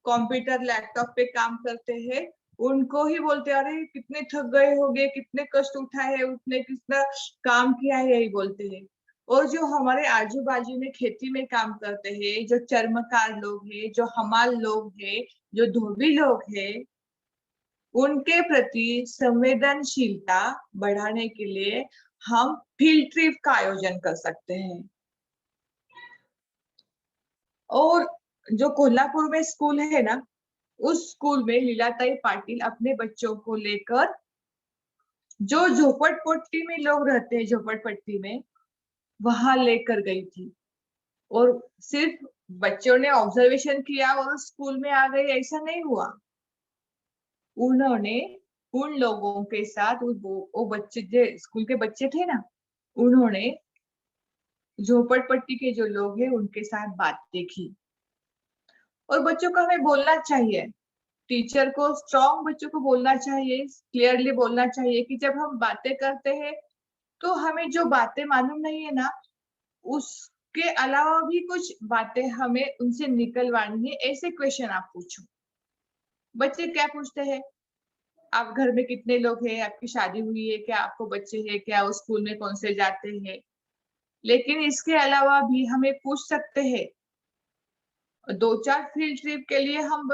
कंप्यूटर लैपटॉप पे काम करते हैं, उनको ही बोलते अरे कितने थक गए होंगे, कितने कष्ट उठाए हैं, उसने कितना काम किया है, यही बोलते हैं। और जो हमारे आजू बाजू में खेती में काम करते हैं, जो चर्मकार लोग हैं, जो हमाल लोग हैं, जो धोबी लोग हैं, उनके प्रति संवेदनशीलता बढ़ाने के लिए हम फील्ड ट्रिप का आयोजन कर सकते हैं। और जो कोल्हापुर में स्कूल है ना, उस स्कूल में लीलाताई पाटिल अपने बच्चों को लेकर, जो झोपड़पट्टी में लोग रहते हैं, झोपड़पट्टी में, वहां लेकर गई थी। और सिर्फ बच्चों ने ऑब्जर्वेशन किया और स्कूल में आ गई, ऐसा नहीं हुआ। उन्होंने उन लोगों के साथ, वो बच्चे जो स्कूल के बच्चे थे ना, उन्होंने झोपड़पट्टी के जो लोग हैं उनके साथ बातें की। और बच्चों को हमें बोलना चाहिए, टीचर को स्ट्रॉन्ग बच्चों को बोलना चाहिए, क्लियरली बोलना चाहिए कि जब हम बातें करते हैं तो हमें जो बातें मालूम नहीं है ना, उसके अलावा भी कुछ बातें हमें उनसे निकलवानी है। ऐसे क्वेश्चन आप पूछो। बच्चे क्या पूछते हैं? आप घर में कितने लोग हैं? आपकी शादी हुई है क्या? आपको बच्चे हैं क्या? उस स्कूल में कौन से जाते हैं? लेकिन इसके अलावा भी हमें पूछ सकते हैं। 2-4 फील्ड ट्रिप के लिए हम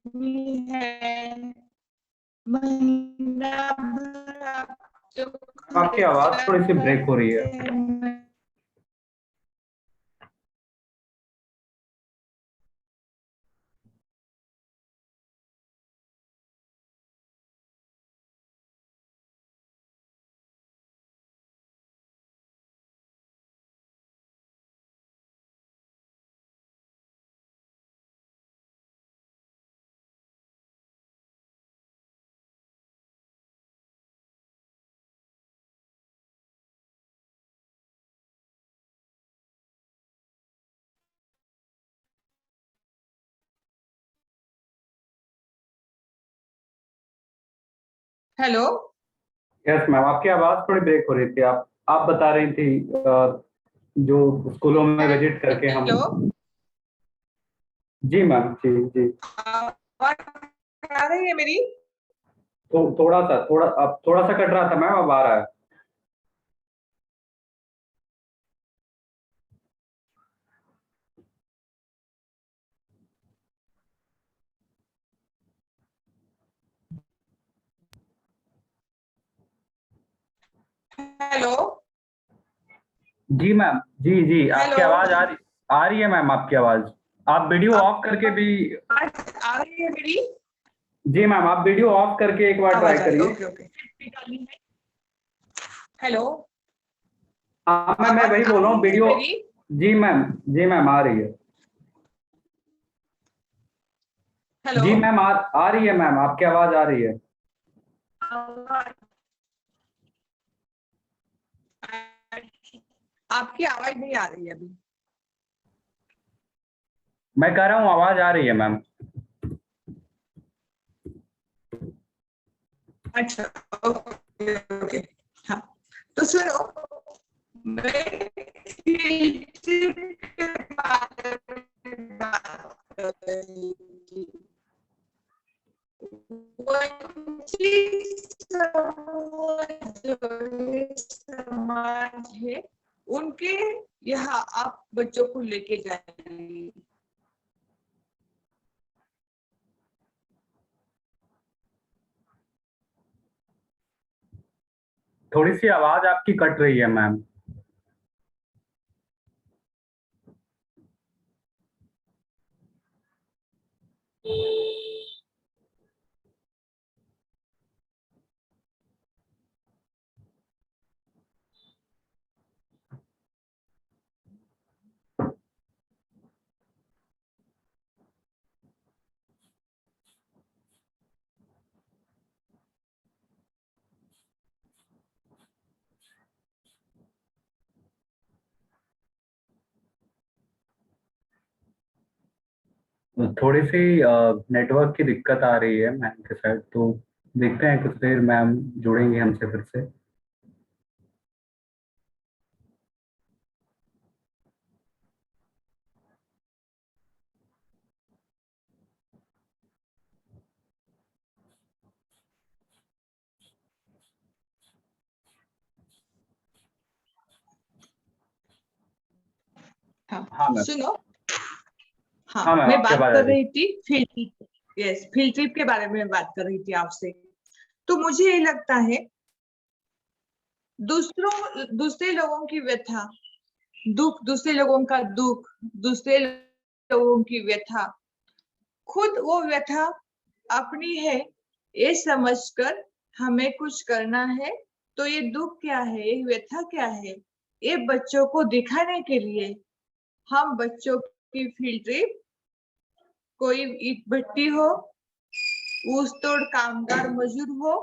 है महीना भर आप जो आपकी आवाज थोड़ी सी ब्रेक हो रही है। हेलो। यस मैम, आपकी आवाज थोड़ी ब्रेक हो रही थी। आप बता रही थी जो स्कूलों में विजिट करके हम। हेलो, जी मैम, जी जी। आवाज आ रही है मेरी? तो थोड़ा सा कट रहा था मैम, अब आ रहा है। हेलो जी मैम, जी जी, आपकी हेलो, आवाज आ रही है मैम, आपकी आवाज। आप वीडियो ऑफ करके भी। आवाज आ रही है मेरी? जी मैम, आप वीडियो ऑफ करके एक बार ट्राई आवाज आ रही है, करिए। Okay okay. हेलो, हाँ मैम, मैं आवाज वही आ बोल रहा हूँ रही है वीडियो। मेरी? जी मैम, जी मैम आ रही है। हेलो, जी मैम, आ रही है मैम, आपकी आवाज आ रही है। आपकी आवाज नहीं आ रही है अभी। मैं कह रहा हूँ आवाज आ रही है मैम। अच्छा, ओके ओके। हाँ, तो सुनो, मैं के बारे में बात कर रही थी। समाज है, उनके यहाँ आप बच्चों को लेके जाएंगे। थोड़ी सी आवाज आपकी कट रही है मैम। थोड़ी सी नेटवर्क की दिक्कत आ रही है मैम के साइड, तो देखते हैं कुछ देर मैम जुड़ेंगे हमसे फिर से। हाँ, हाँ मैम। सुनो। हाँ, हाँ मैम, मैं आपकी बात आवाज आ कर रही है। रही थी field trip. Yes, field trip के बारे में बात कर रही थी आपसे। तो मुझे ये लगता है, दूसरे लोगों की व्यथा, दुख, दूसरे लोगों का दुख, दूसरे लोगों की व्यथा, खुद वो व्यथा अपनी है ये समझकर हमें कुछ करना है। तो ये दुख क्या है, ये व्यथा क्या है, ये बच्चों को दिखाने के लिए हम बच्चों की फील्ड ट्रिप, कोई ईट भट्टी हो, ऊस तोड़ कामगार मजदूर हो,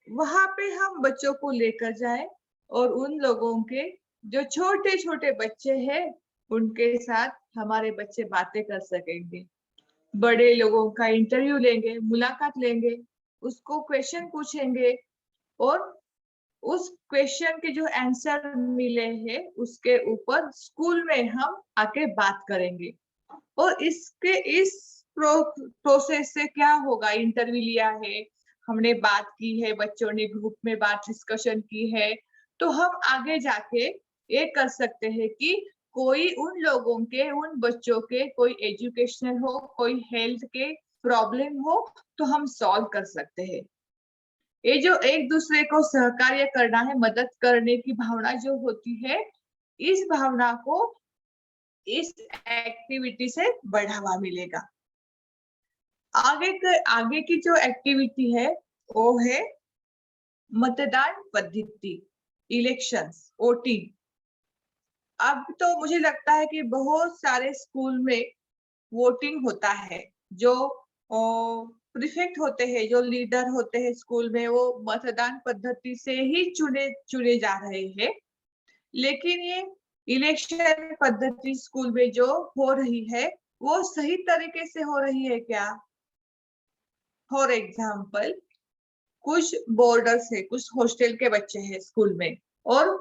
वहां पे हम बच्चों को लेकर जाए और उन लोगों के जो छोटे छोटे बच्चे हैं उनके साथ हमारे बच्चे बातें कर सकेंगे। बड़े लोगों का इंटरव्यू लेंगे, मुलाकात लेंगे, उसको क्वेश्चन पूछेंगे और उस क्वेश्चन के जो आंसर मिले हैं उसके ऊपर स्कूल में हम आके बात करेंगे। और इस प्रोसेस से क्या होगा, इंटरव्यू लिया है, हमने बात की है, बच्चों ने ग्रुप में बात डिस्कशन की है, तो हम आगे जाके ये कर सकते हैं कि कोई उन लोगों के, उन बच्चों के कोई एजुकेशनल हो, कोई हेल्थ के प्रॉब्लम हो, तो हम सॉल्व कर सकते हैं। ये जो एक दूसरे को सहकार्य करना है, मदद करने की भावना जो होती है, इस भावना को इस एक्टिविटी से बढ़ावा मिलेगा। आगे की जो एक्टिविटी है वो है मतदान पद्धति, इलेक्शंस, वोटिंग। अब तो मुझे लगता है कि बहुत सारे स्कूल में वोटिंग होता है। जो प्रीफेक्ट होते हैं, जो लीडर होते हैं स्कूल में, वो मतदान पद्धति से ही चुने चुने जा रहे हैं। लेकिन ये इलेक्शन पद्धति स्कूल में जो हो रही है वो सही तरीके से हो रही है क्या? फॉर एग्जाम्पल, कुछ बोर्डर्स है, कुछ हॉस्टल के बच्चे हैं स्कूल में, और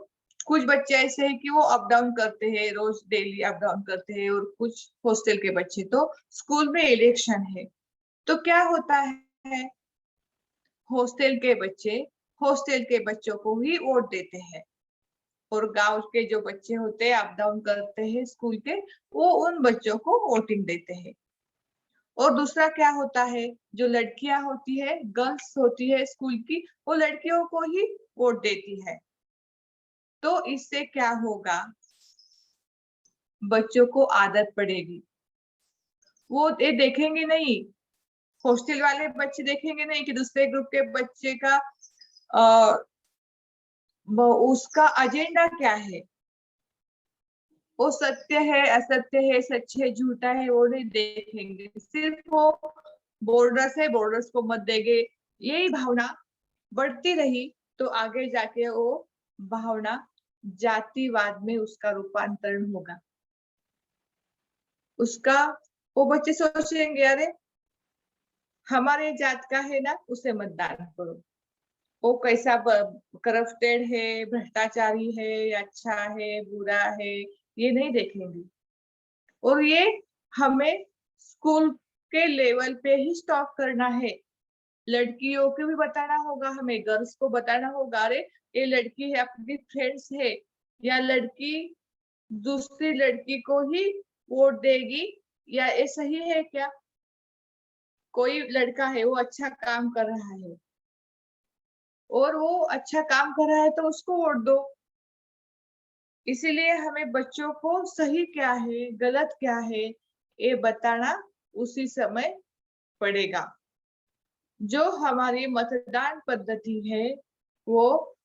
कुछ बच्चे ऐसे हैं कि वो अप डाउन करते हैं, रोज डेली अप डाउन करते हैं, और कुछ हॉस्टल के बच्चे। तो स्कूल में इलेक्शन है, तो क्या होता है, हॉस्टल के बच्चे हॉस्टल के बच्चों को ही वोट देते हैं, और गांव के जो बच्चे होते हैं, अप डाउन करते हैं स्कूल के, वो उन बच्चों को वोटिंग देते हैं। और दूसरा क्या होता है, जो लड़कियां होती है, गर्ल्स होती है स्कूल की, वो लड़कियों को ही वोट देती है। तो इससे क्या होगा, बच्चों को आदत पड़ेगी। वो ये देखेंगे नहीं, हॉस्टल वाले बच्चे देखेंगे नहीं कि दूसरे ग्रुप के बच्चे का उसका एजेंडा क्या है, वो सत्य है, असत्य है, सच है, झूठा है, वो नहीं देखेंगे। सिर्फ वो बोर्डर्स है, बोर्डर्स को मत देंगे, यही भावना बढ़ती रही तो आगे जाके वो भावना जातिवाद में उसका रूपांतरण होगा। उसका वो बच्चे सोचेंगे, अरे हमारे जात का है ना, उसे मतदान करो, वो कैसा करप्टेड है, भ्रष्टाचारी है, अच्छा है, बुरा है, ये नहीं देखेंगे। और ये हमें स्कूल के लेवल पे ही स्टॉप करना है। लड़कियों को भी बताना होगा, हमें गर्ल्स को बताना होगा, अरे ये लड़की है, अपनी फ्रेंड्स है, या लड़की दूसरी लड़की को ही वोट देगी, या ये सही है क्या? कोई लड़का है, वो अच्छा काम कर रहा है, और वो अच्छा काम कर रहा है तो उसको वोट दो। इसीलिए हमें बच्चों को सही क्या है, गलत क्या है, ये बताना उसी समय पड़ेगा। जो हमारी मतदान पद्धति है वो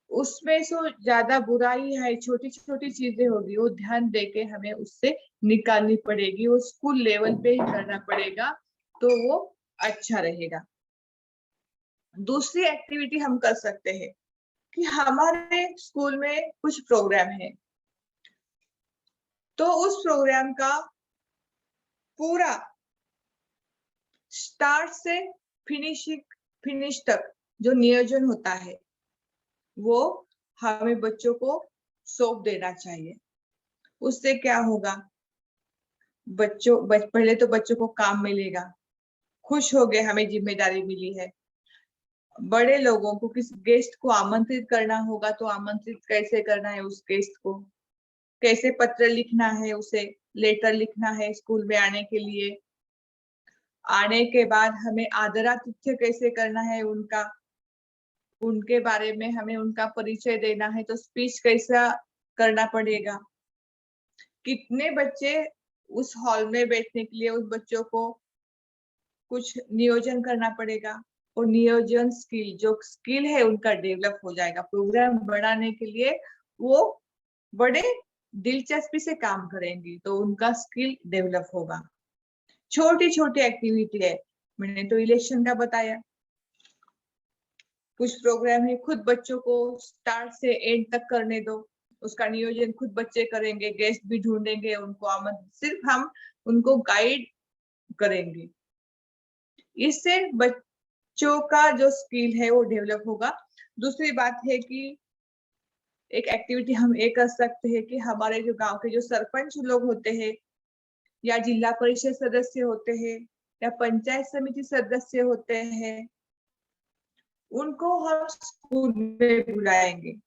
उसमें सो ज्यादा बुराई है, छोटी छोटी चीजें होगी, वो ध्यान देके हमें उससे निकालनी पड़ेगी। वो स्कूल लेवल पे ही करना पड़ेगा तो वो अच्छा रहेगा। दूसरी एक्टिविटी हम कर सकते हैं कि हमारे स्कूल में कुछ प्रोग्राम है तो उस प्रोग्राम का पूरा स्टार्ट से फिनिश तक जो नियोजन होता है वो हमें बच्चों को सौंप देना चाहिए। उससे क्या होगा, पहले तो बच्चों को काम मिलेगा, खुश हो गए हमें जिम्मेदारी मिली है। बड़े लोगों को, किसी गेस्ट को आमंत्रित करना होगा तो आमंत्रित कैसे करना है, उस गेस्ट को कैसे पत्र लिखना है, उसे लेटर लिखना है स्कूल में आने के लिए। आने के बाद हमें आदरातिथ्य कैसे करना है उनका, उनके बारे में हमें उनका परिचय देना है तो स्पीच कैसा करना पड़ेगा। कितने बच्चे उस हॉल में बैठने के लिए, उस बच्चों को कुछ नियोजन करना पड़ेगा। और नियोजन स्किल, जो स्किल है उनका डेवलप हो जाएगा। प्रोग्राम बनाने के लिए वो बड़े दिलचस्पी से काम करेंगी तो उनका स्किल डेवलप होगा। छोटी छोटी एक्टिविटी है, मैंने तो इलेक्शन का बताया। कुछ प्रोग्राम है खुद बच्चों को स्टार्ट से एंड तक करने दो, उसका नियोजन खुद बच्चे करेंगे, गेस्ट भी ढूंढेंगे उनको आमंत्रित, सिर्फ हम उनको गाइड करेंगे। इससे बच्चों का जो स्किल है वो डेवलप होगा। दूसरी बात है कि एक एक्टिविटी हम ये कर सकते हैं कि हमारे जो गांव के जो सरपंच लोग होते हैं या जिला परिषद सदस्य होते हैं या पंचायत समिति सदस्य होते हैं, उनको हम स्कूल में बुलाएंगे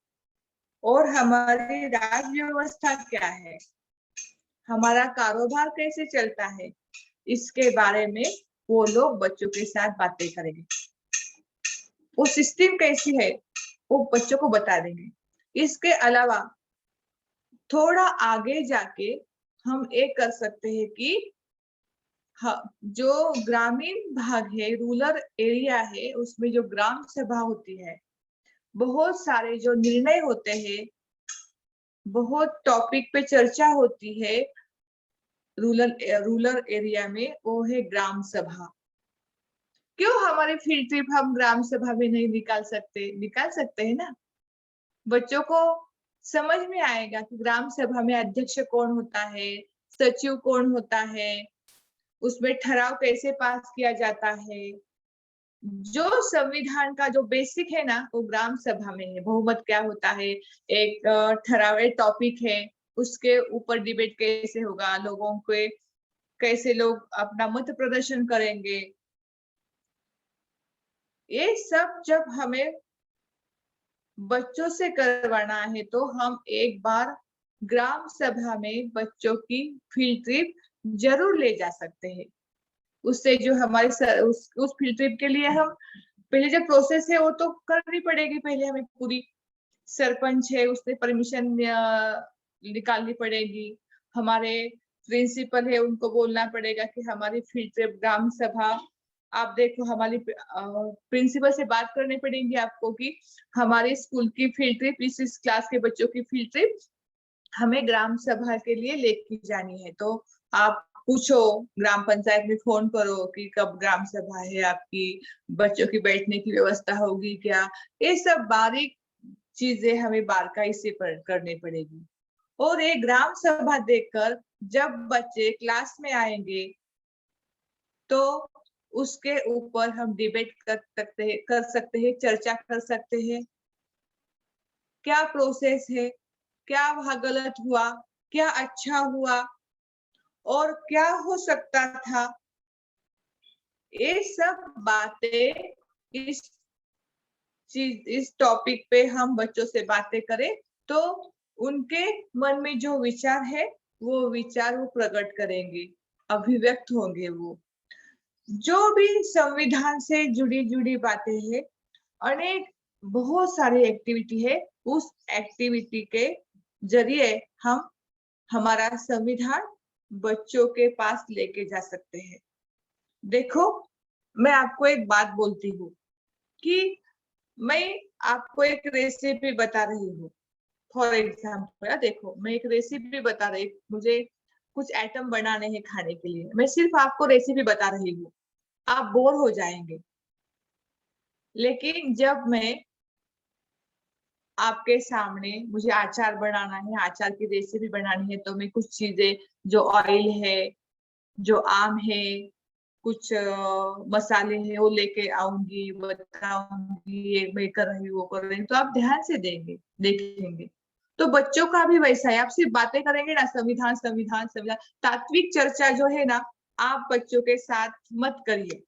और हमारी राज व्यवस्था क्या है, हमारा कारोबार कैसे चलता है, इसके बारे में वो लोग बच्चों के साथ बातें करेंगे। वो सिस्टम कैसी है वो बच्चों को बता देंगे। इसके अलावा थोड़ा आगे जाके हम ये कर सकते हैं कि जो ग्रामीण भाग है, रूरल एरिया है, उसमें जो ग्राम सभा होती है, बहुत सारे जो निर्णय होते हैं, बहुत टॉपिक पे चर्चा होती है रूरल एरिया में, वो है ग्राम सभा। क्यों हमारी फील्ड ट्रिप हम ग्राम सभा में नहीं निकाल सकते हैं ना। बच्चों को समझ में आएगा कि ग्राम सभा में अध्यक्ष कौन होता है, सचिव कौन होता है, उसमें ठराव कैसे पास किया जाता है। जो संविधान का जो बेसिक है ना वो ग्राम सभा में है। बहुमत क्या होता है, एक ठराव टॉपिक है, उसके ऊपर डिबेट कैसे होगा, लोगों के कैसे लोग अपना मत प्रदर्शन करेंगे। ये सब जब हमें बच्चों से करवाना है तो हम एक बार ग्राम सभा में बच्चों की फील्ड ट्रिप जरूर ले जा सकते हैं। उससे जो हमारे उस फील्ड ट्रिप के लिए हम पहले जो प्रोसेस है वो तो करनी पड़ेगी, पहले हमें पूरी सरपंच है उससे परमिशन निकालनी पड़ेगी, हमारे प्रिंसिपल है उनको बोलना पड़ेगा कि हमारी फील्ड ट्रिप ग्राम सभा, आप देखो हमारी प्रिंसिपल से बात करनी पड़ेगी आपको कि हमारे स्कूल की फील्ड ट्रिप, इस क्लास के बच्चों की फील्ड ट्रिप हमें ग्राम सभा के लिए लेके जानी है। तो आप पूछो, ग्राम पंचायत में फोन करो कि कब ग्राम सभा है आपकी, बच्चों की बैठने की व्यवस्था होगी क्या। ये सब बारीक चीजें हमें बारकाई से करनी पड़ेगी। और ये ग्राम सभा देखकर जब बच्चे क्लास में आएंगे तो उसके ऊपर हम डिबेट कर सकते हैं, चर्चा कर सकते हैं, क्या प्रोसेस है, क्या वहां गलत हुआ, क्या अच्छा हुआ और क्या हो सकता था। ये सब बातें इस टॉपिक पे हम बच्चों से बातें करें तो उनके मन में जो विचार है वो विचार वो प्रकट करेंगे, अभिव्यक्त होंगे। वो जो भी संविधान से जुड़ी बातें हैं अनेक बहुत सारी एक्टिविटी है। उस एक्टिविटी के जरिए हम हमारा संविधान बच्चों के पास लेके जा सकते हैं। देखो, मैं आपको एक बात बोलती हूँ कि मैं आपको एक रेसिपी बता रही हूँ। फॉर एग्जाम्पल, देखो, मैं एक रेसिपी बता रही, मुझे कुछ आइटम बनाने हैं खाने के लिए, मैं सिर्फ आपको रेसिपी बता रही हूँ, आप बोर हो जाएंगे। लेकिन जब मैं आपके सामने, मुझे अचार बनाना है, अचार की रेसिपी बनानी है, तो मैं कुछ चीजें, जो ऑयल है, जो आम है, कुछ मसाले हैं, वो लेके आऊंगी, बताऊंगी, ये मैं कर रही हूँ, वो कर रही हूँ, तो आप ध्यान से देखेंगे। तो बच्चों का भी वैसा है, आप सिर्फ बातें करेंगे ना, संविधान संविधान संविधान, तात्विक चर्चा जो है ना, आप बच्चों के साथ मत करिए।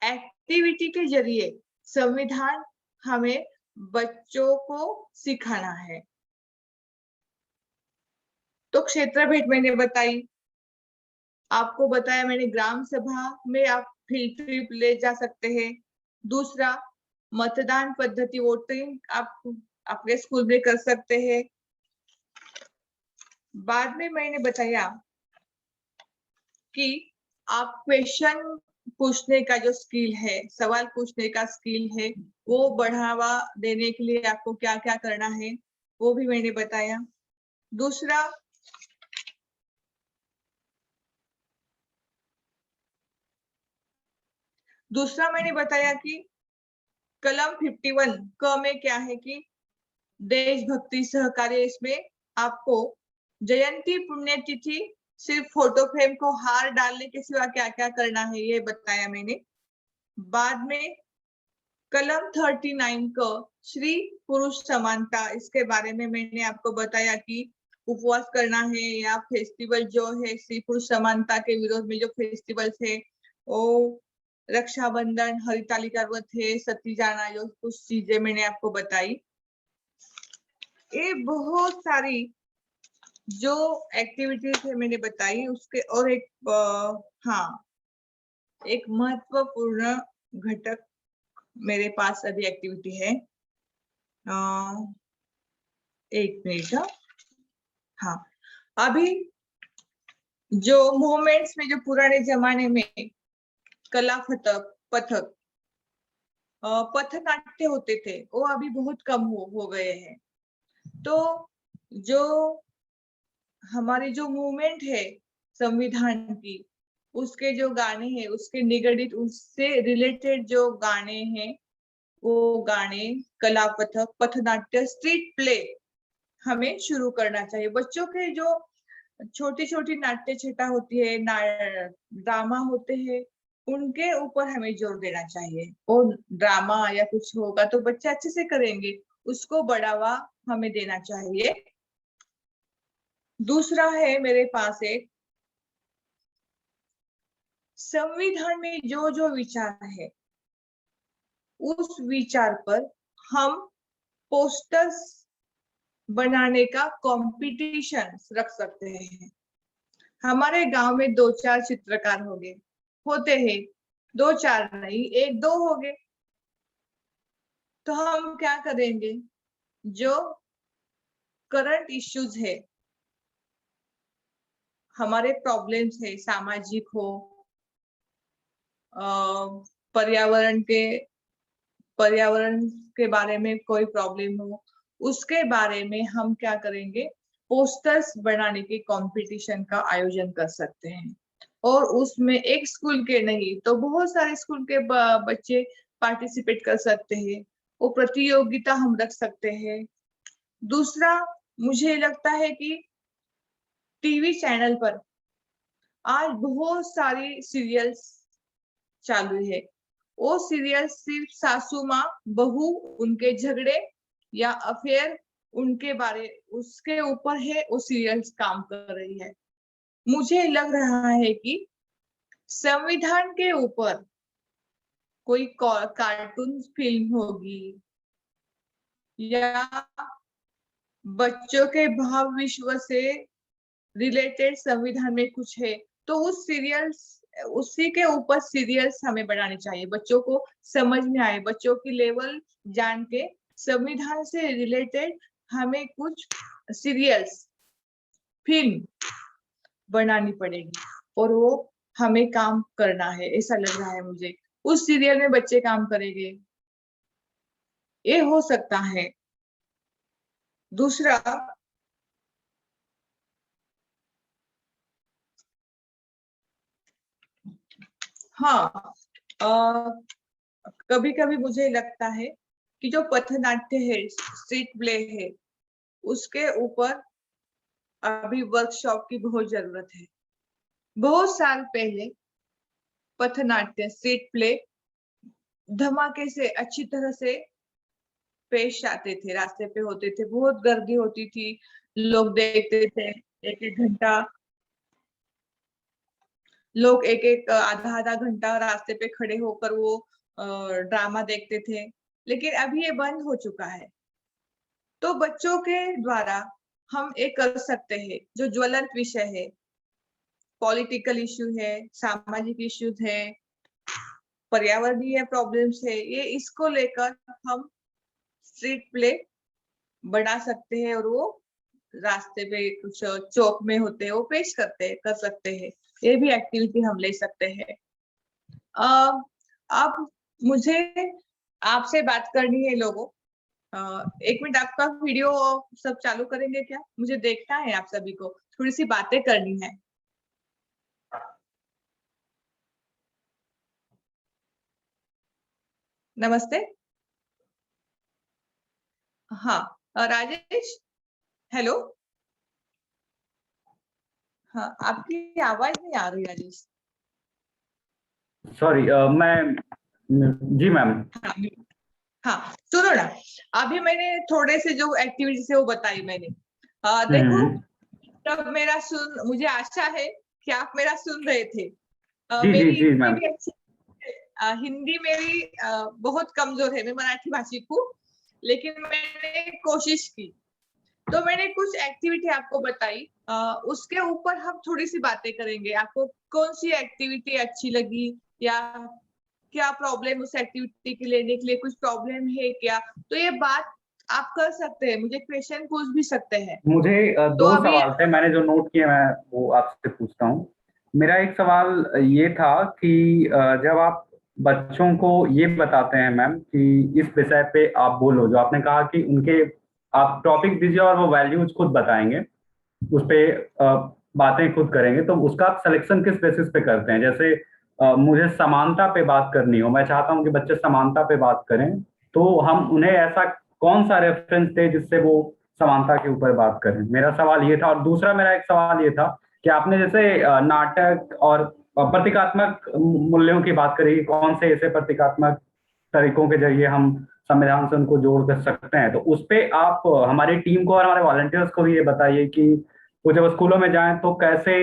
एक्टिविटी के जरिए संविधान हमें बच्चों को सिखाना है। तो क्षेत्र भेंट मैंने बताई, आपको बताया मैंने, ग्राम सभा में आप फील्ड ट्रिप ले जा सकते हैं। दूसरा, मतदान पद्धति, वोटिंग आप अपने स्कूल में कर सकते हैं। बाद में मैंने बताया कि आप क्वेश्चन पूछने का जो स्किल है, सवाल पूछने का स्किल है, वो बढ़ावा देने के लिए आपको क्या क्या करना है, वो भी मैंने बताया। दूसरा मैंने बताया कि कलम 51 क में क्या है कि देशभक्ति सहकार्य, इसमें आपको जयंती पुण्यतिथि सिर्फ फोटो फ्रेम को हार डालने के सिवा क्या क्या करना है, ये बताया मैंने। बाद में कलम 39 को श्री पुरुष समानता, इसके बारे में मैंने आपको बताया कि उपवास करना है, या फेस्टिवल जो है श्री पुरुष समानता के विरोध में जो फेस्टिवल्स है, वो रक्षाबंधन, हरितालिका व्रत है, सती जाना, जो कुछ चीजें मैंने आपको बताई। ये बहुत सारी जो एक्टिविटीज है मैंने बताई, उसके और एक हाँ, एक महत्वपूर्ण घटक मेरे पास अभी एक्टिविटी है। एक मिनट। हाँ, अभी जो मूवमेंट्स में, जो पुराने जमाने में कला पथक पथनाट्य होते थे, वो अभी बहुत कम हो गए हैं। तो जो हमारी जो मूवमेंट है संविधान की, उसके जो गाने हैं, उसके निगडित, उससे रिलेटेड जो गाने हैं, वो गाने, कला पथक, पथनाट्य, स्ट्रीट प्ले हमें शुरू करना चाहिए। बच्चों के जो छोटी छोटी नाट्य छटा होती है, ड्रामा होते हैं, उनके ऊपर हमें जोर देना चाहिए। और ड्रामा या कुछ होगा तो बच्चे अच्छे से करेंगे, उसको बढ़ावा हमें देना चाहिए। दूसरा है मेरे पास एक, संविधान में जो जो विचार है, उस विचार पर हम पोस्टर्स बनाने का कंपटीशन रख सकते हैं। हमारे गांव में 2-4 चित्रकार होते हैं, 2-4 नहीं, 1-2 हो गए। तो हम क्या करेंगे, जो करंट इश्यूज है, हमारे प्रॉब्लम्स है, सामाजिक हो, पर्यावरण के बारे में कोई प्रॉब्लम हो, उसके बारे में हम क्या करेंगे, पोस्टर्स बनाने के कंपटीशन का आयोजन कर सकते हैं। और उसमें एक स्कूल के नहीं तो बहुत सारे स्कूल के बच्चे पार्टिसिपेट कर सकते हैं, वो प्रतियोगिता हम रख सकते हैं। दूसरा, मुझे लगता है कि टीवी चैनल पर आज बहुत सारी सीरियल्स चालू है। वो सीरियल सिर्फ सासू माँ बहू, उनके झगड़े या अफेयर, उनके बारे, उसके ऊपर है वो सीरियल्स काम कर रही है। मुझे लग रहा है कि संविधान के ऊपर कोई कार्टून फिल्म होगी, या बच्चों के भाव विश्व से रिलेटेड संविधान में कुछ है, तो उस सीरियल्स उसी के ऊपर सीरियल्स हमें बनाने चाहिए, बच्चों को समझ में आए, बच्चों की लेवल जान के संविधान से रिलेटेड हमें कुछ सीरियल्स, फिल्म बनानी पड़ेगी और वो हमें काम करना है, ऐसा लग रहा है मुझे। उस सीरियल में बच्चे काम करेंगे, ये हो सकता है। दूसरा, हाँ, कभी कभी मुझे लगता है कि जो पथनाट्य है, स्ट्रीट प्ले है, उसके ऊपर अभी वर्कशॉप की बहुत जरूरत है। बहुत साल पहले पथनाट्य, स्ट्रीट प्ले धमाके से अच्छी तरह से पेश आते थे, रास्ते पे होते थे, बहुत गर्दी होती थी, लोग देखते थे, एक एक घंटा, लोग एक एक आधा आधा घंटा रास्ते पे खड़े होकर वो ड्रामा देखते थे। लेकिन अभी ये बंद हो चुका है। तो बच्चों के द्वारा हम एक कर सकते हैं, जो ज्वलंत विषय है, पॉलिटिकल इश्यू है, सामाजिक इश्यूज है, पर्यावरणीय प्रॉब्लम्स है, ये इसको लेकर हम स्ट्रीट प्ले बना सकते हैं और वो रास्ते पे कुछ चौक में होते हैं, वो पेश कर सकते हैं। ये भी एक्टिविटी हम ले सकते हैं। अब मुझे आपसे बात करनी है लोगों। एक मिनट, आपका वीडियो सब चालू करेंगे क्या? मुझे देखना है आप सभी को, थोड़ी सी बातें करनी है। नमस्ते। हाँ, राजेश, हेलो। हाँ, आपकी आवाज नहीं आ रही राजेश। सॉरी, मैं जी मैम। हाँ, हाँ, सुनो ना, अभी मैंने थोड़े से जो एक्टिविटीज है वो बताई मैंने। देखो, तब मेरा मुझे आशा है कि आप मेरा सुन रहे थे। जी जी मेरी जी हिंदी मैम। भी अच्छी, हिंदी मेरी बहुत कमजोर है, मैं मराठी भाषी हूँ, लेकिन मैंने कोशिश की। तो मैंने कुछ एक्टिविटी आपको बताई, उसके ऊपर हम थोड़ी सी बातें करेंगे। आपको कौन सी एक्टिविटी अच्छी लगी, या क्या प्रॉब्लम उस एक्टिविटी के लेने के लिए कुछ प्रॉब्लम है क्या? तो ये बात आप कर सकते हैं, मुझे क्वेश्चन पूछ भी सकते हैं। मुझे तो दो अभी सवाल थे, मैंने जो नोट किए मैं वो आपसे पूछता हूँ। मेरा एक सवाल ये था कि जब आप बच्चों को ये बताते हैं मैम कि इस विषय पे आप बोलो, जो आपने कहा कि उनके आप टॉपिक दीजिए और वो वैल्यूज खुद बताएंगे, उस पे बातें खुद करेंगे, तो उसका आप सिलेक्शन किस बेसिस पे करते हैं? जैसे मुझे समानता पे बात करनी हो, मैं चाहता हूँ कि बच्चे समानता पे बात करें, तो हम उन्हें ऐसा कौन सा रेफरेंस दें जिससे वो समानता के ऊपर बात करें? मेरा सवाल ये था। और दूसरा मेरा एक सवाल ये था कि आपने जैसे नाटक और प्रतीकात्मक मूल्यों की बात करी, कौन से ऐसे प्रतीकात्मक तरीकों के जरिए हम संविधान से उनको जोड़ कर सकते हैं, तो उस पे आप हमारी टीम को और हमारे वॉलंटियर्स को भी ये बताइए कि वो जब स्कूलों में जाएं तो कैसे,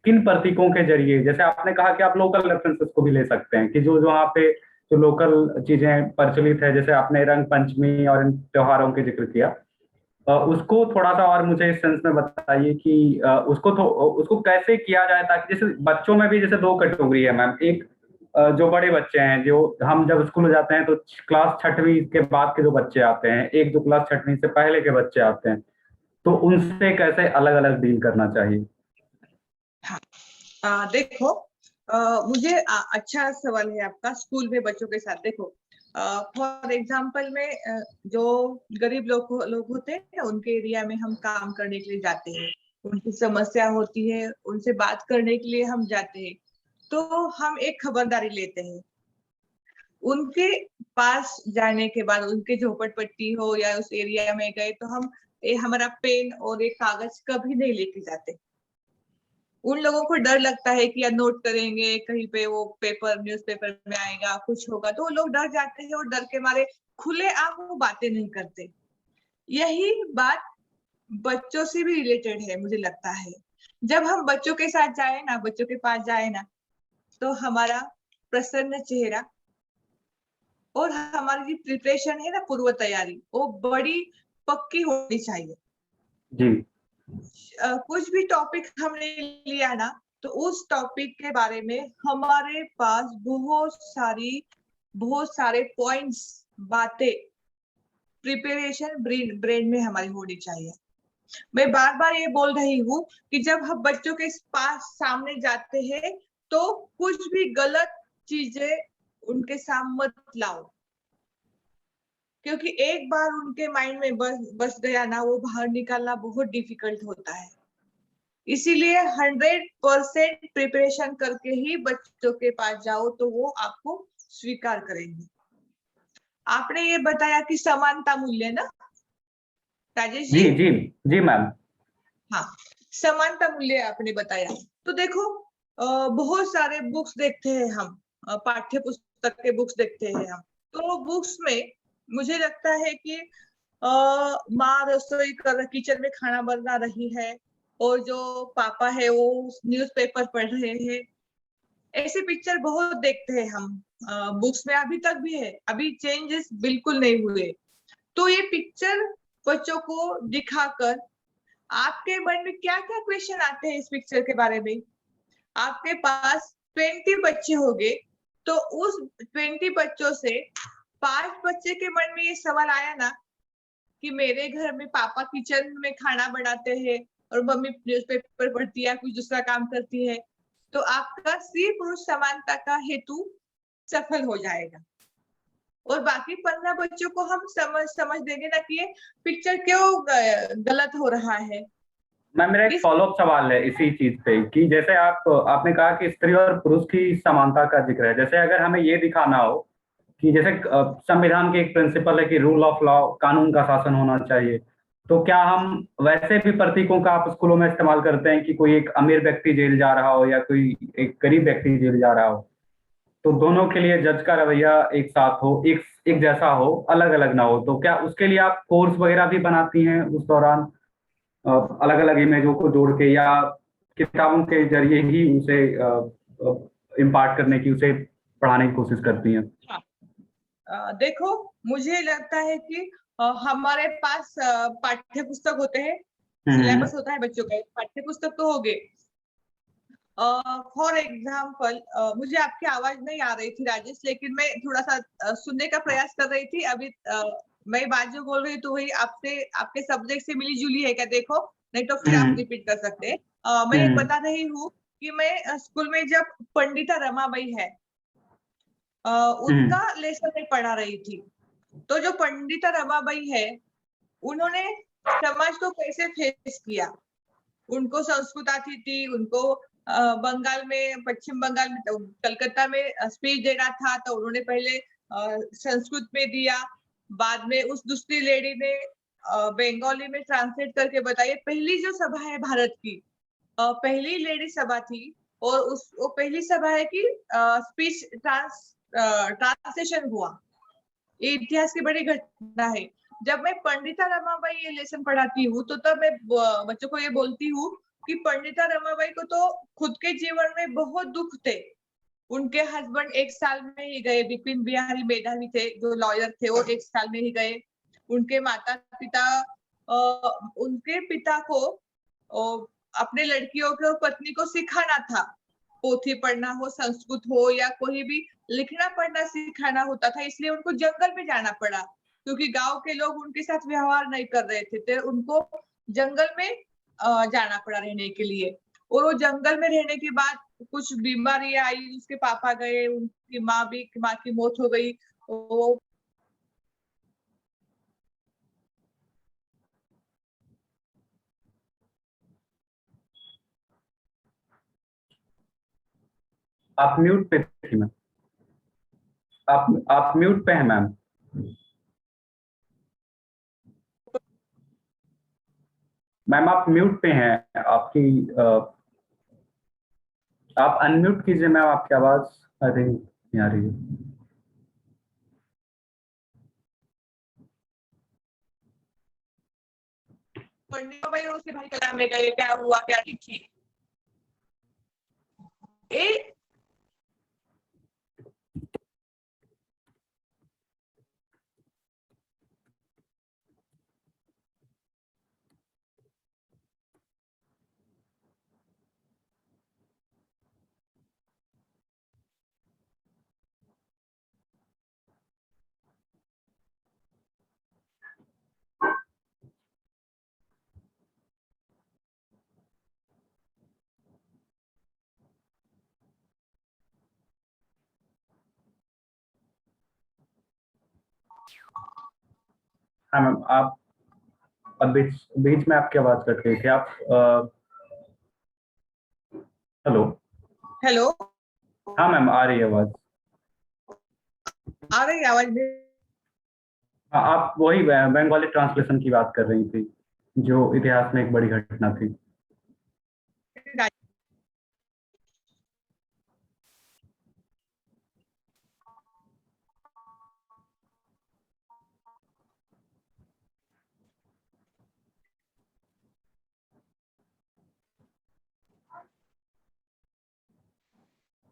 किन प्रतीकों के जरिए, जैसे आपने कहा कि आप लोकल रेफरेंसेस को भी ले सकते हैं कि जो जो वहाँ पे जो लोकल चीजें प्रचलित है, जैसे आपने रंग पंचमी और इन त्योहारों के जिक्र किया, उसको थोड़ा सा और मुझे इस सेंस में बताइए कि उसको कैसे किया जाए, ताकि जैसे बच्चों में भी जैसे दो कैटेगरी है मैम। एक जो बड़े बच्चे हैं, जो हम जब स्कूल जाते हैं तो क्लास छठवीं के बाद के जो बच्चे आते हैं, एक जो क्लास छठवीं से पहले के बच्चे आते हैं, तो उनसे कैसे अलग अलग डील करना चाहिए? हाँ, देखो, मुझे अच्छा सवाल है आपका। स्कूल में बच्चों के साथ देखो, फॉर एग्जाम्पल में जो गरीब लोग होते हैं, उनके एरिया में हम काम करने के लिए जाते हैं, उनकी समस्या होती है, उनसे बात करने के लिए हम जाते हैं, तो हम एक खबरदारी लेते हैं। उनके पास जाने के बाद, उनके झोपड़पट्टी हो या उस एरिया में गए, तो हम हमारा पेन और एक कागज कभी नहीं लेके जाते। उन लोगों को डर लगता है कि या नोट करेंगे कहीं पे, वो पेपर न्यूज़पेपर में आएगा, कुछ होगा, तो वो लोग डर जाते हैं और डर के मारे खुले आम वो बातें नहीं करते। यही बात बच्चों से भी रिलेटेड है, मुझे लगता है। जब हम बच्चों के साथ जाए ना, बच्चों के पास जाए ना, तो हमारा प्रसन्न चेहरा और हमारी जो प्रिपरेशन है ना, पूर्व तैयारी, वो बड़ी पक्की होनी चाहिए। जी कुछ भी टॉपिक हमने लिया ना, तो उस टॉपिक के बारे में हमारे पास बहुत सारे पॉइंट्स, बातें, प्रिपरेशन ब्रेन में हमारी होनी चाहिए। मैं बार बार ये बोल रही हूँ कि जब हम बच्चों के पास सामने जाते हैं तो कुछ भी गलत चीजें उनके सामने मत लाओ, क्योंकि एक बार उनके माइंड में बस गया ना, वो बाहर निकालना बहुत डिफिकल्ट होता है। इसीलिए 100% प्रिपरेशन करके ही बच्चों के पास जाओ तो वो आपको स्वीकार करेंगे। आपने ये बताया कि समानता मूल्य ना राजेश जी? जी जी जी मैम। हाँ, समानता मूल्य आपने बताया। तो देखो, बहुत सारे बुक्स देखते हैं हम, पाठ्य पुस्तक के बुक्स देखते हैं हम। तो बुक्स में मुझे लगता है कि माँ रसोई कर किचन में खाना बना रही है और जो पापा है वो न्यूज़पेपर पढ़ रहे हैं। ऐसे पिक्चर बहुत देखते हैं हम, बुक्स में अभी तक भी है, अभी चेंजेस बिल्कुल नहीं हुए। तो ये पिक्चर बच्चों को दिखाकर आपके मन में क्या क्या क्वेश्चन आते हैं इस पिक्चर के बारे में? आपके पास 20 बच्चे होंगे, तो उस 20 बच्चों से 5 बच्चे के मन में ये सवाल आया ना कि मेरे घर में पापा किचन में खाना बनाते हैं और मम्मी न्यूज़पेपर पढ़ती है या कुछ दूसरा काम करती है, तो आपका स्त्री पुरुष समानता का हेतु सफल हो जाएगा। और बाकी 15 बच्चों को हम समझ देंगे ना कि ये पिक्चर क्यों गलत हो रहा है। मैम मेरा एक फॉलोअप सवाल है इसी चीज पे कि जैसे आपने कहा कि स्त्री और पुरुष की समानता का जिक्र है, जैसे अगर हमें ये दिखाना हो कि जैसे संविधान की एक प्रिंसिपल है कि रूल ऑफ लॉ, कानून का शासन होना चाहिए, तो क्या हम वैसे भी प्रतीकों का आप स्कूलों में इस्तेमाल करते हैं कि कोई एक अमीर व्यक्ति जेल जा रहा हो या कोई एक गरीब व्यक्ति जेल जा रहा हो, तो दोनों के लिए जज का रवैया एक साथ हो, एक जैसा हो, अलग अलग ना हो, तो क्या उसके लिए आप कोर्स वगैरह भी बनाती हैं उस दौरान, अलग अलग इमेजों को जोड़ के, या किताबों के जरिए ही उसे इम्पार्ट करने की, उसे पढ़ाने की कोशिश करती हैं? देखो, मुझे लगता है कि हमारे पास पाठ्य पुस्तक होते हैं, सिलेबस होता है बच्चों का, पाठ्य पुस्तक तो हो गए। फॉर एग्जाम्पल, मुझे आपकी आवाज नहीं आ रही थी राजेश, लेकिन मैं थोड़ा सा सुनने का प्रयास कर रही थी अभी। मैं बात जो बोल रही हूँ तो वही आपसे, आपके सब्जेक्ट से मिली जुली है क्या? देखो, नहीं तो फिर आप रिपीट कर सकते हैं। मैं एक बता रही हूँ कि मैं स्कूल में जब पंडिता रमाबाई है, उनका लेसन में पढ़ा रही थी। तो जो पंडिता रमाबाई है, उन्होंने समाज को कैसे फेस किया, उनको संस्कृत आती थी, उनको बंगाल में, पश्चिम बंगाल में, कलकत्ता में स्पीच देना था, तो उन्होंने पहले संस्कृत में दिया, बाद में उस दूसरी लेडी ने बंगाली में ट्रांसलेट करके बताइए। पहली जो सभा है भारत की, पहली लेडी सभा थी, और वो पहली सभा है कि स्पीच ट्रांसलेशन हुआ। ये इतिहास की बड़ी घटना है। जब मैं पंडिता रमाबाई ये लेसन पढ़ाती हूँ तो तब मैं बच्चों को ये बोलती हूँ कि पंडिता रमाबाई को तो खुद के जीवन में बहुत दुख थे। उनके हस्बैंड 1 साल में ही गए, बिपिन बिहारी मेधावी थे जो लॉयर थे, वो 1 साल में ही गए। उनके माता पिता, उनके पिता को अपने लड़कियों को, पत्नी को सिखाना था, पोथी पढ़ना हो, संस्कृत हो या कोई भी लिखना पढ़ना सिखाना होता था, इसलिए उनको जंगल में जाना पड़ा, क्योंकि गांव के लोग उनके साथ व्यवहार नहीं कर रहे थे, तो उनको जंगल में जाना पड़ा रहने के लिए। और वो जंगल में रहने के बाद कुछ बीमारियां आई, उसके पापा गए, उनकी माँ की मौत हो गई। वो आप म्यूट पे थी मैम, आप म्यूट पे हैं मैम। मैम आप म्यूट पे हैं, आपकी आप अनम्यूट कीजिए मैम, आपकी आवाज आई थिंक नहीं आ रही है। पंडित भाई और उसके भाई कलाम में गए, क्या हुआ, क्या लिखी ए हाँ मैम, आप अब बीच बीच में आपकी आवाज कट गई थी। आप हेलो। हेलो, हाँ मैम, आ रही है आवाज। आ रही है आवाज भी? हाँ, आप वही बंगाली ट्रांसलेशन की बात कर रही थी, जो इतिहास में एक बड़ी घटना थी।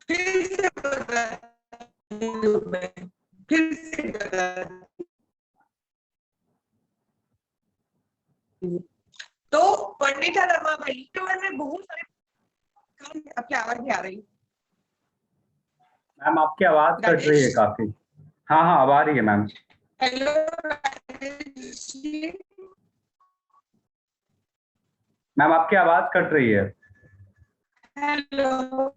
फिर से बता, फिर से बता। तो पंडिता रमाबाई के बारे में बहुत सारे, आपकी आवाज नहीं आ रही। मैम, आपकी आवाज कट रही है राजेश, काफी। हाँ हाँ, अब आ रही है ma'am. Hello Rajesh ji. Ma'am, आपकी आवाज कट रही है। Hello,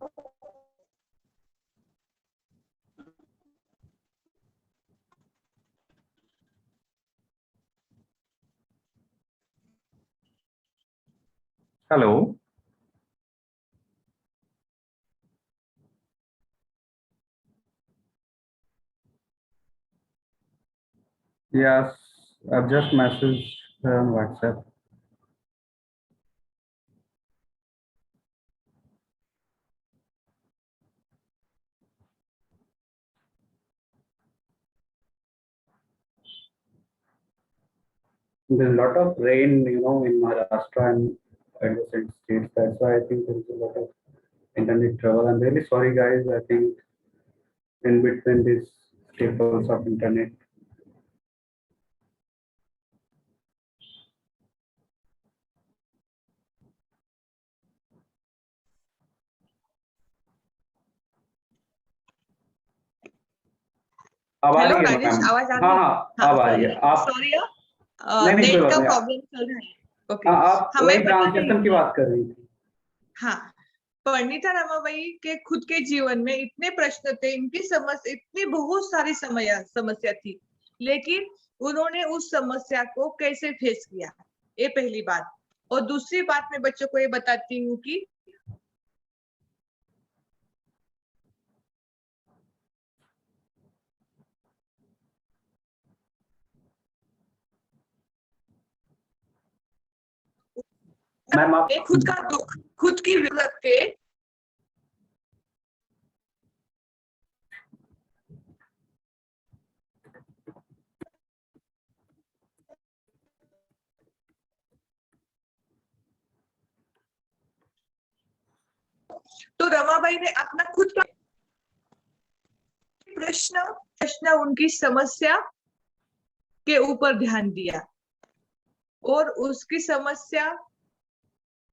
hello. Yes, I've just messaged her on WhatsApp. There's a lot of rain, in Maharashtra and adjacent states. That's why I think there's a lot of internet trouble. I'm really sorry, guys. I think in between these staples of internet. अब आ hello रही है Rajesh, ma'am. आवाज आ हाँ रही है? हाँ, हाँ, अब आ रही सॉरी है। आप सॉरी, नहीं नहीं, कोई नेट बात का नहीं। प्रॉब्लम चल रहा है। ओके, हाँ, आप हाँ, वही मैं बता रही ट्रांसलेशन की थी। बात कर रही थी। हाँ, पंडिता रमाबाई के खुद के जीवन में इतने प्रश्न थे, इनकी समस्या, इतनी बहुत सारी समस्या थी, लेकिन उन्होंने उस समस्या को कैसे फेस किया, ये पहली बात। और दूसरी बात मैं बच्चों को ये बताती हूँ कि मैम आप खुद का दुख, खुद की जरूरत के, तो रमाबाई ने अपना खुद का प्रश्न प्रश्न उनकी समस्या के ऊपर ध्यान दिया और उसकी समस्या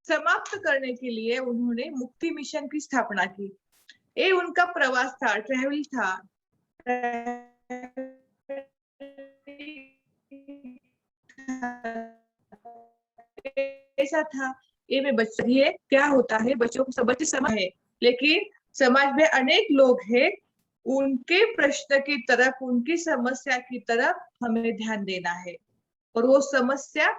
समाप्त करने के लिए उन्होंने मुक्ति मिशन की स्थापना की। ये उनका प्रवास था, ट्रैवल था। ऐसा था। ये में बच्चे ये क्या होता है, बच्चों को सब बच्चे समझ है, लेकिन समाज में अनेक लोग हैं, उनके प्रश्न की तरफ, उनकी समस्या की तरफ हमें ध्यान देना है। और वो समस्या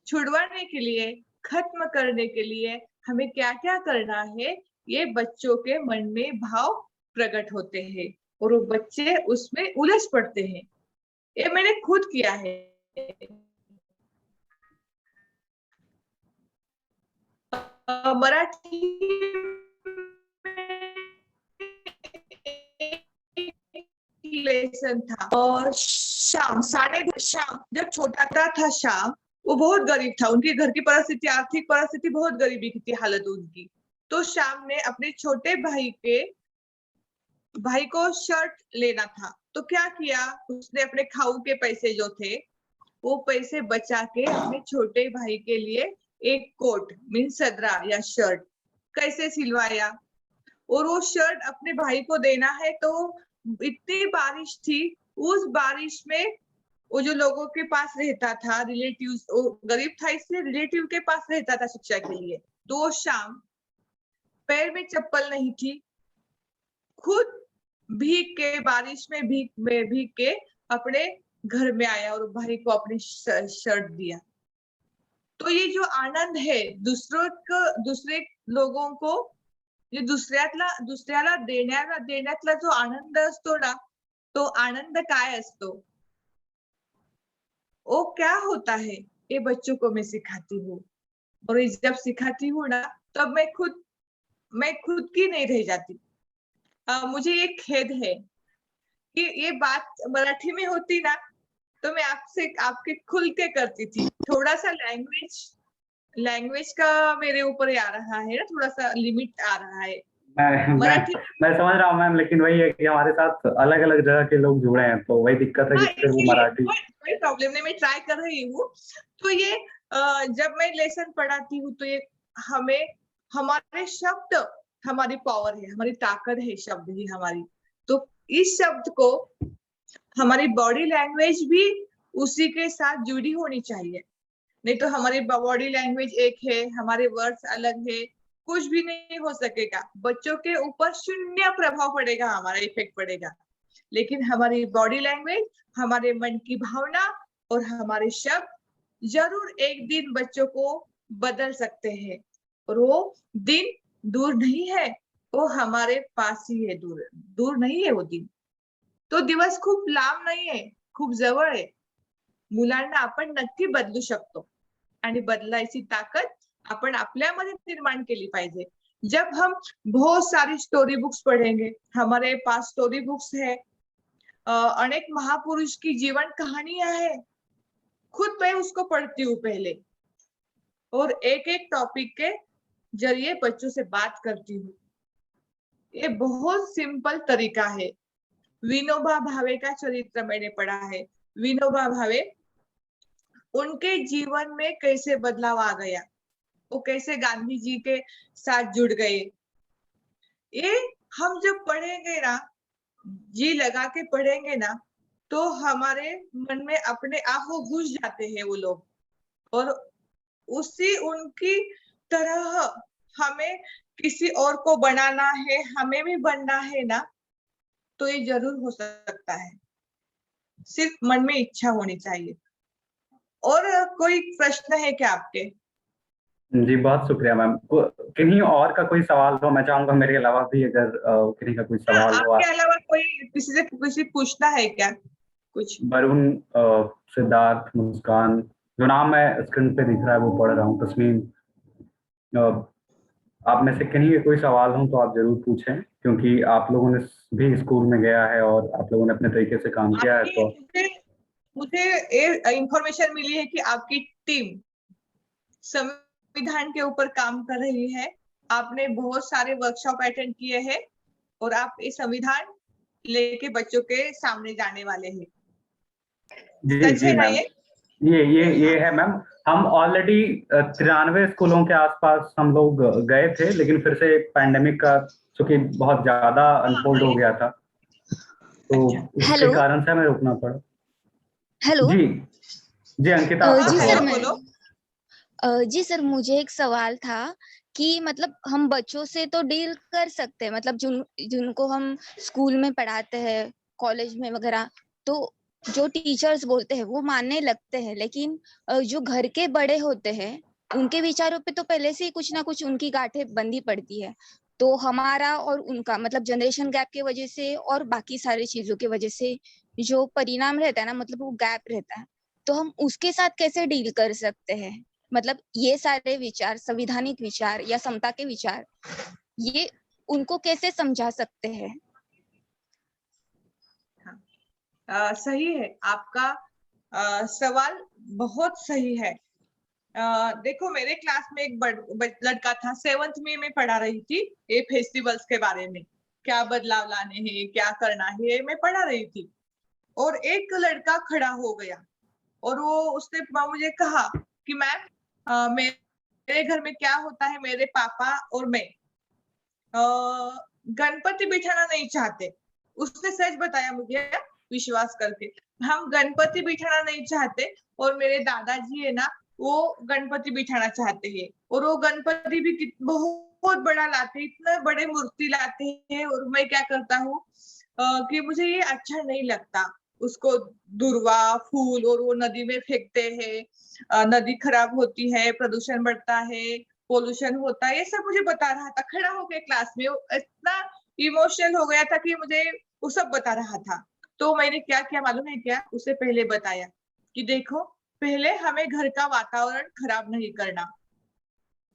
छुड़वाने के लिए, खत्म करने के लिए हमें क्या क्या करना है, ये बच्चों के मन में भाव प्रकट होते हैं और वो बच्चे उसमें उलझ पड़ते हैं। ये मैंने खुद किया है। मराठी लेसन था और शाम शाम जब छोटा था, शाम वो बहुत गरीब था, उनके घर की परिस्थिति, आर्थिक परिस्थिति बहुत गरीबी की थी, हालत उनकी। तो शाम ने अपने छोटे भाई को शर्ट लेना था, तो क्या किया उसने, अपने खाऊ के पैसे जो थे वो पैसे बचा के अपने छोटे भाई के लिए एक कोट मीन सदरा या शर्ट कैसे सिलवाया। और वो शर्ट अपने भाई को देना है, तो इतनी बारिश थी, उस बारिश में वो जो लोगों के पास रहता था, रिलेटिव्स, वो गरीब था इसलिए रिलेटिव के पास रहता था शिक्षा के लिए। तो वो शाम, पैर में चप्पल नहीं थी, खुद भीग के, बारिश में भीग के अपने घर में आया और भाई को अपने शर्ट दिया। तो ये जो आनंद है दूसरे लोगों को जे दुसऱ्याला देण्यातला जो आनंद असतो ना, तो आनंद काय असतो, वो क्या होता है, ये बच्चों को मैं सिखाती हूँ। और जब सिखाती हूँ ना, तब मैं खुद की नहीं रह जाती। मुझे ये खेद है कि ये बात मराठी में होती ना, तो मैं आपके खुल के करती थी। थोड़ा सा लैंग्वेज का मेरे ऊपर आ रहा है ना, थोड़ा सा लिमिट आ रहा है मराठी। मैं समझ रहा हूँ मैम, लेकिन वही है कि हमारे साथ अलग अलग जगह के लोग जुड़े हैं, तो वही दिक्कत है कि हाँ, फिर वो इसीलिए मराठी। कोई प्रॉब्लम नहीं, मैं ट्राई कर रही हूँ। तो ये जब मैं लेसन पढ़ाती हूँ, तो ये हमें हमारे शब्द हमारी पावर है, हमारी ताकत है शब्द ही हमारी। तो इस शब्द को हमारी बॉडी लैंग्वेज भी उसी के साथ जुड़ी होनी चाहिए। नहीं तो हमारी बॉडी लैंग्वेज एक है, हमारे वर्ड्स अलग है, कुछ भी नहीं हो सकेगा। बच्चों के ऊपर शून्य प्रभाव पड़ेगा, हमारा इफेक्ट पड़ेगा। लेकिन हमारी बॉडी लैंग्वेज, हमारे मन की भावना और हमारे शब्द जरूर एक दिन बच्चों को बदल सकते हैं। और वो दिन दूर नहीं है, वो हमारे पास ही है, दूर नहीं है वो दिन। तो दिवस खूप लांब नाहीये, खूप जवळ आहे। मुलांना आपण नक्की बदलू शकतो आणि बदलायची ताकद आपण आपल्यामध्ये निर्माण केली पाहिजे। जब हम बहुत सारी स्टोरी बुक्स पढ़ेंगे, हमारे पास स्टोरी बुक्स है, अनेक महापुरुष की जीवन कहानियां है, खुद मैं उसको पढ़ती हूँ पहले, और एक एक टॉपिक के जरिए बच्चों से बात करती हूँ। ये बहुत सिंपल तरीका है। विनोबा भावे का चरित्र मैंने पढ़ा है। विनोबा भावे, उनके जीवन में कैसे बदलाव आ गया, वो कैसे गांधी जी के साथ जुड़ गए, ये हम जब पढ़ेंगे ना, जी लगा के पढ़ेंगे ना, तो हमारे मन में अपने आप वो घुस जाते हैं वो लोग। और उसी उनकी तरह हमें किसी और को बनाना है, हमें भी बनना है ना, तो ये जरूर हो सकता है। सिर्फ मन में इच्छा होनी चाहिए। और कोई प्रश्न है क्या आपके? जी बहुत शुक्रिया मैम। किन्हीं और का कोई सवाल हो, मैं चाहूंगा मेरे अलावा भी अगर किन्हीं का कोई हाँ, सवाल हो। आपके अलावा कोई किसी पूछना है क्या कुछ? वरुण, सिद्धार्थ, मुस्कान, जो नाम मैं स्क्रीन पे दिख रहा है वो पढ़ रहा हूँ, तस्मीन, आप में से किन्हीं के कोई सवाल हो तो आप जरूर पूछें, क्योंकि आप लोगों ने भी स्कूल में गया है और आप लोगों ने अपने तरीके से काम किया है। तो मुझे ये इंफॉर्मेशन मिली है कि आपकी टीम संविधान के ऊपर काम कर रही है। आपने बहुत सारे वर्कशॉप अटेंड किए हैं और आप ये संविधान लेके बच्चों के सामने जाने वाले हैं। सच है ना मैम, ये? ये है मैम। हम ऑलरेडी 93 स्कूलों के आसपास हम लोग गए थे, लेकिन फिर से पैंडेमिक का चूंकि बहुत ज्यादा अनफोल्ड हो गया था, तो उसके कारण से हमें रुकना पड़ा। हेलो जी जी अंकिता, जी सर, बोलो। जी सर, मुझे एक सवाल था कि मतलब हम बच्चों से तो डील कर सकते हैं, मतलब जिनको हम स्कूल में पढ़ाते हैं, कॉलेज में वगैरह, तो जो टीचर्स बोलते हैं वो मानने लगते हैं, लेकिन जो घर के बड़े होते हैं उनके विचारों पे तो पहले से ही कुछ ना कुछ उनकी गांठें बंधी पड़ती है। तो हमारा और उनका मतलब जनरेशन गैप की वजह से और बाकी सारी चीजों की वजह से जो परिणाम रहता है ना, मतलब वो गैप रहता है, तो हम उसके साथ कैसे डील कर सकते हैं? मतलब ये सारे विचार, संवैधानिक विचार या समता के विचार, ये उनको कैसे समझा सकते हैं? सही है आपका सवाल, बहुत सही है। देखो, मेरे क्लास में एक लड़का था, 7th में मैं पढ़ा रही थी ये फेस्टिवल्स के बारे में, क्या बदलाव लाने हैं, क्या करना है, मैं पढ़ा रही थी। और एक लड़का खड़ा हो गया और उसने मुझे कहा कि मैम, मेरे घर में क्या होता है, मेरे पापा और मैं गणपति बिठाना नहीं चाहते। उसने सच बताया मुझे, विश्वास करके, हम गणपति बिठाना नहीं चाहते और मेरे दादाजी है ना, वो गणपति बिठाना चाहते हैं। और वो गणपति भी बहुत बड़ा लाते हैं, इतना बड़े मूर्ति लाते हैं, और मैं क्या करता हूँ कि मुझे ये अच्छा नहीं लगता। उसको दुर्वा फूल और वो नदी में फेंकते हैं, नदी खराब होती है, प्रदूषण बढ़ता है, पोल्यूशन होता है, ये सब मुझे बता रहा था। खड़ा हो गया क्लास में, वो इतना इमोशनल हो गया था कि मुझे वो सब बता रहा था। तो मैंने क्या किया मालूम है क्या? उसे पहले बताया कि देखो, पहले हमें घर का वातावरण खराब नहीं करना।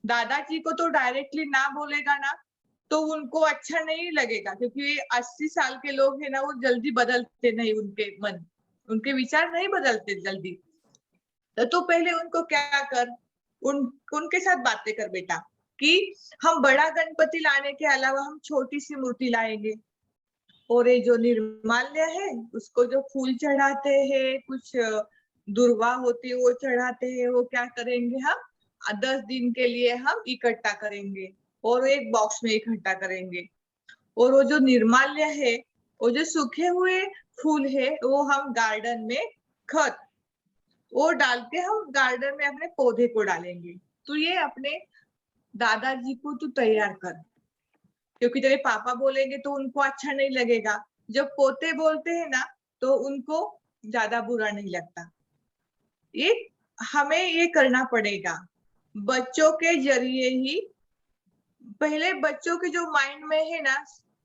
दादाजी को तो डायरेक्टली ना बोलेगा ना तो उनको अच्छा नहीं लगेगा, क्योंकि 80 साल के लोग हैं ना, वो जल्दी बदलते नहीं, उनके मन, उनके विचार नहीं बदलते जल्दी। तो पहले उनको क्या कर, उनके साथ बातें कर बेटा कि हम बड़ा गणपति लाने के अलावा हम छोटी सी मूर्ति लाएंगे, और ये जो निर्माल्य है उसको जो फूल चढ़ाते हैं, कुछ दुर्वा होती है वो चढ़ाते हैं, वो क्या करेंगे हम 10 दिन के लिए हम इकट्ठा करेंगे और एक बॉक्स में इकट्ठा करेंगे। और वो जो निर्माल्य है, वो जो सूखे हुए फूल है, वो हम गार्डन में खत वो डाल के हम गार्डन में अपने पौधे को डालेंगे। तो ये अपने दादाजी को तू तैयार कर, क्योंकि तेरे पापा बोलेंगे तो उनको अच्छा नहीं लगेगा। जब पोते बोलते हैं ना तो उनको ज्यादा बुरा नहीं लगता। ये हमें ये करना पड़ेगा बच्चों के जरिए ही। पहले बच्चों के जो माइंड में है ना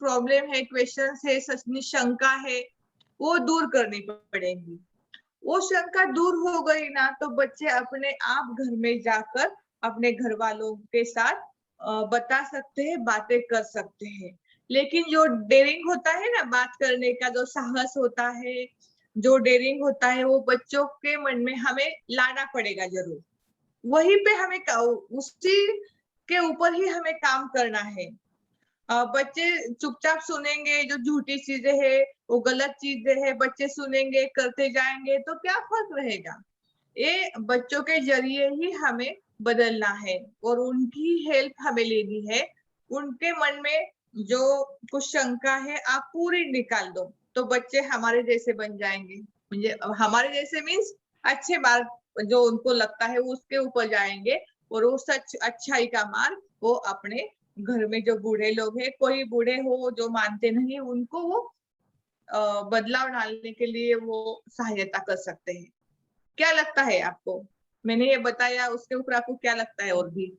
प्रॉब्लम है, क्वेश्चन है, शंका है, वो दूर करनी पड़ेगी। वो शंका दूर हो गई ना तो बच्चे अपने आप घर में जाकर अपने घर वालों के साथ बता सकते हैं, बातें कर सकते हैं। लेकिन जो डेयरिंग होता है ना, बात करने का जो साहस होता है, जो डेयरिंग होता है, वो बच्चों के मन में हमें लाना पड़ेगा जरूर। वहीं पे हमें उसी के ऊपर ही हमें काम करना है। बच्चे चुपचाप सुनेंगे जो झूठी चीजें है, वो गलत चीजें है, बच्चे सुनेंगे करते जाएंगे तो क्या फर्क रहेगा? ये बच्चों के जरिए ही हमें बदलना है और उनकी हेल्प हमें लेनी है। उनके मन में जो कुछ शंका है आप पूरी निकाल दो तो बच्चे हमारे जैसे बन जाएंगे। मुझे हमारे जैसे मीन्स अच्छे मार्ग जो उनको लगता है वो उसके ऊपर जाएंगे, और वो सच अच्छाई का मार्ग वो अपने घर में जो बूढ़े लोग हैं, कोई बूढ़े हो जो मानते नहीं, उनको वो बदलाव डालने के लिए वो सहायता कर सकते हैं। क्या लगता है आपको? मैंने ये बताया, उसके ऊपर आपको क्या लगता है और भी?